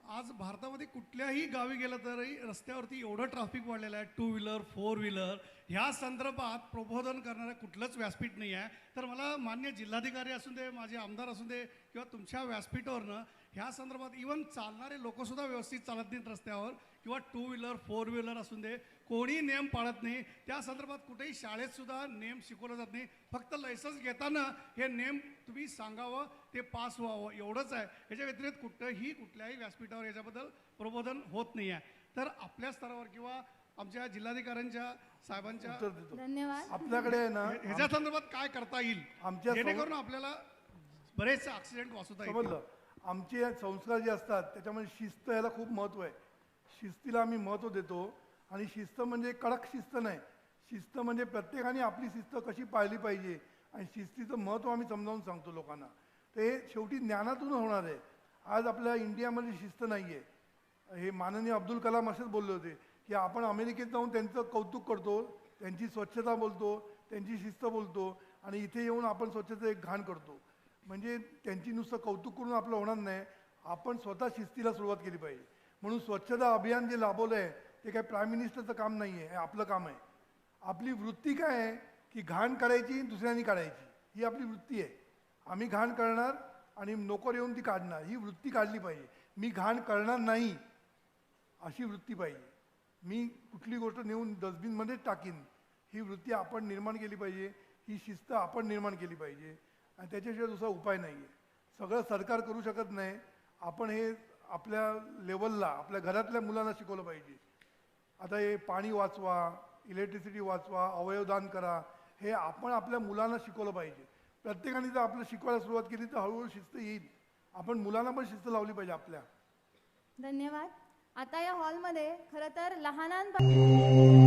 आज भारतामध्ये कुठल्याही गावी गेलं तरी रस्त्यावरती एवढं ट्रॅफिक वाढलेलं आहे, 2 व्हीलर 4 व्हीलर, ह्या संदर्भात प्रबोधन करणारं कुठलंच व्यासपीठ नाही आहे. तर मला मान्य जिल्हाधिकारी असू दे, माझे आमदार असू दे, किंवा तुमच्या व्यासपीठावरनं ह्या संदर्भात इवन चालणारे लोकसुद्धा व्यवस्थित चालत नाहीत रस्त्यावर, किंवा 2 व्हीलर 4 व्हीलर असू दे, कोणी नियम पाळत नाही. त्या संदर्भात कुठेही शाळेत सुद्धा नेम शिकवलं जात नाही. फक्त लायसन्स घेताना हे नेम तुम्ही सांगावं, ते पास व्हावं, एवढंच आहे. याच्या व्यतिरिक्त कुठल्याही व्यासपीठावर याच्याबद्दल प्रबोधन होत नाही आहे. तर आपल्या स्तरावर किंवा आमच्या जिल्हाधिकाऱ्यांच्या साहेबांच्या धन्यवाद. आपल्याकडे आहे ना ह्याच्या संदर्भात काय करता येईल जेणेकरून आपल्याला बरेचसे ऍक्सिडेंट वाचवता येईल. समजलं. आमचे संस्कार जे असतात त्याच्यामध्ये शिस्त याला खूप महत्त्व आहे. शिस्तीला आम्ही महत्त्व देतो. आणि शिस्त म्हणजे कडक शिस्त नाही, शिस्त म्हणजे प्रत्येकाने आपली शिस्त कशी पाळली पाहिजे आणि शिस्तीचं महत्त्व आम्ही समजावून सांगतो लोकांना. ते शेवटी ज्ञानातून होणार आहे. आज आपल्या इंडियामध्ये शिस्त नाही आहे. हे माननीय अब्दुल कलाम असेच बोलले होते की आपण अमेरिकेत जाऊन त्यांचं कौतुक करतो, त्यांची स्वच्छता बोलतो, त्यांची शिस्त बोलतो, आणि इथे येऊन आपण स्वच्छता एक घाण करतो. म्हणजे त्यांची नुसतं कौतुक करून आपलं होणार नाही, आपण स्वतः शिस्तीला सुरुवात केली पाहिजे. म्हणून स्वच्छता अभियान जे राबवलं आहे ते काय प्राईम मिनिस्टरचं काम नाही आहे, हे आपलं काम आहे. आपली वृत्ती काय आहे की घाण करायची, दुसऱ्यांनी काढायची, ही आपली वृत्ती आहे. आम्ही घाण करणार आणि नोकर येऊन ती काढणार, ही वृत्ती काढली पाहिजे. मी घाण करणार नाही अशी वृत्ती पाहिजे. मी कुठली गोष्ट नेऊन डस्टबिनमध्येच टाकीन, ही वृत्ती आपण निर्माण केली पाहिजे. ही शिस्त आपण निर्माण केली पाहिजे. आणि त्याच्याशिवाय दुसरा उपाय नाही आहे. सगळं सरकार करू शकत नाही. आपण हे आपल्या लेवलला आपल्या घरातल्या मुलांना शिकवलं पाहिजे. आता हे पाणी वाचवा, इलेक्ट्रिसिटी वाचवा, अवयवदान करा, हे आपण आपल्या मुलांना शिकवलं पाहिजे. प्रत्येकाने जर आपलं शिकवायला सुरुवात केली तर हळूहळू शिस्त येईल. आपण मुलांना पण शिस्त लावली पाहिजे आपल्या. धन्यवाद. आता या हॉलमध्ये खरं तर लहानांपासून